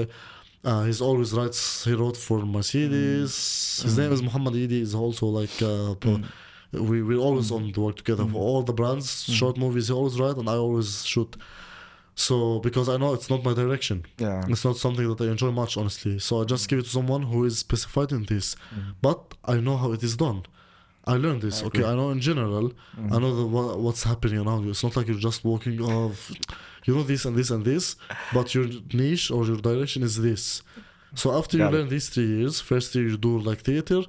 guy, he's always writes, he wrote for Mercedes, his name is Muhammad Eidi, is also like, we're always on the work together for all the brands, short movies he always write, and I always shoot. So because I know it's not my direction. Yeah. It's not something that I enjoy much, honestly. So I just give it to someone who is specified in this. But I know how it is done. I learned this. Okay, I know in general. I know what's happening around you. It's not like you're just walking off. You know this and this and this, but your niche or your direction is this. So after you learn these 3 years, first year you do like theater.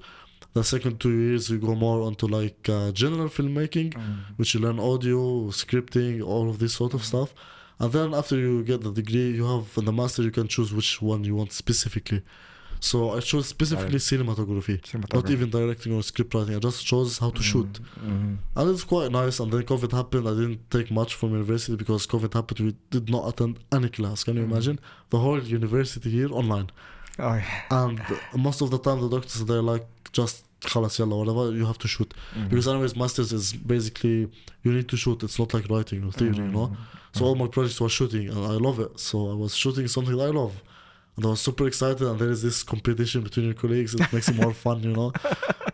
The second 2 years you go more onto like general filmmaking, which you learn audio, scripting, all of this sort of stuff. And then after you get the degree, you have the master, you can choose which one you want specifically. So I chose specifically cinematography, not even directing or script writing. I just chose how to shoot. And it's quite nice. And then COVID happened. I didn't take much from university because COVID happened. We did not attend any class. Can you imagine? The whole university here online. Oh, yeah. And most of the time the doctors, they're like, just khalas yalla, whatever, you have to shoot. Because anyways, masters is basically, you need to shoot. It's not like writing or theory, you know? So all my projects were shooting and I love it. So I was shooting something that I love. And I was super excited, and there is this competition between your colleagues. It makes it more fun, you know?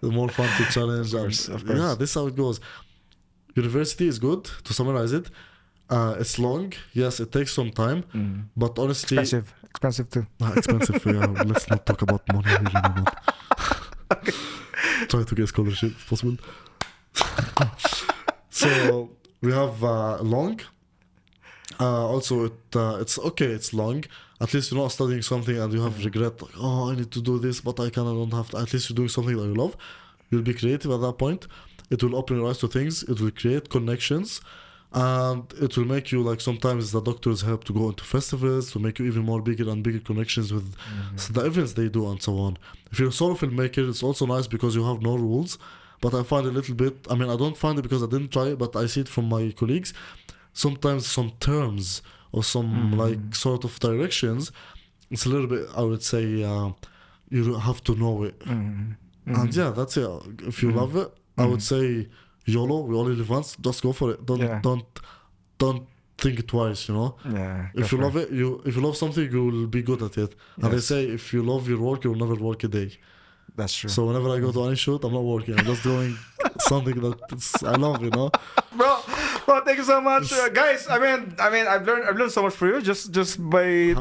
More fun to challenge. Of course. Yeah, this is how it goes. University is good, to summarize it. It's long. Yes, it takes some time. But honestly... Expensive too. Expensive, yeah. Let's not talk about money here anymore. Try to get scholarship if possible. So, we have long. Also, it's okay, it's long. At least you're not studying something and you have regret, like, oh, I need to do this, but I don't have to. At least you're doing something that you love. You'll be creative at that point. It will open your eyes to things. It will create connections. And it will make you, like, sometimes the doctors help to go into festivals to make you even more bigger and bigger connections with the events they do and so on. If you're a solo filmmaker, it's also nice because you have no rules. But I find a little bit, I mean, I don't find it because I didn't try it, but I see it from my colleagues. Sometimes some terms or some like sort of directions, it's a little bit, I would say, you have to know it. And yeah, that's it. If you love it, I would say YOLO, we only live once, just go for it. Don't think twice, you know? Yeah. If you love it, if you love something, you will be good at it. And they say if you love your work, you will never work a day. That's true. So whenever I go to any shoot, I'm not working. I'm just doing something that I love, you know. Bro, thank you so much, guys. I mean, I've learned so much for you just by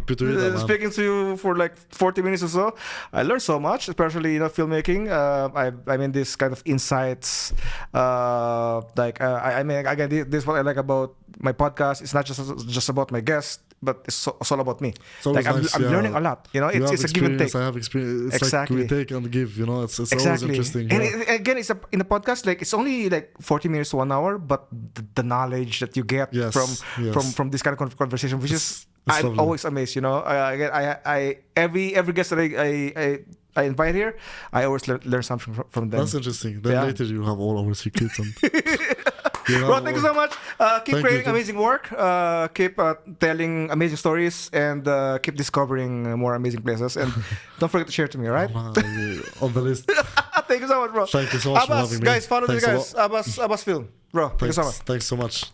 speaking to you for like 40 minutes or so. I learned so much, especially filmmaking. I mean, this kind of insights. I mean, again, this is what I like about my podcast. It's not just about my guest, but it's all about me. Like I'm learning a lot. You know, it's a give and take. I have experience. It's exactly. Like we take and give. You know, it's always interesting. And again, it's in the podcast. Like it's only like 40 minutes to 1 hour, but the knowledge that you get from this kind of conversation, which is I'm lovely. Always amazed. You know, I every guest that I invite here, I always learn something from them. That's interesting. Then later you have all our secrets. And well, thank you so much. Keep creating amazing work. Keep telling amazing stories, and keep discovering more amazing places. And don't forget to share to me, all right? On the list. Thank you so much, bro. Thank you so much Abbas, for having me. Guys, follow these guys. Abbas Film. Bro, thank you so much. Thanks so much.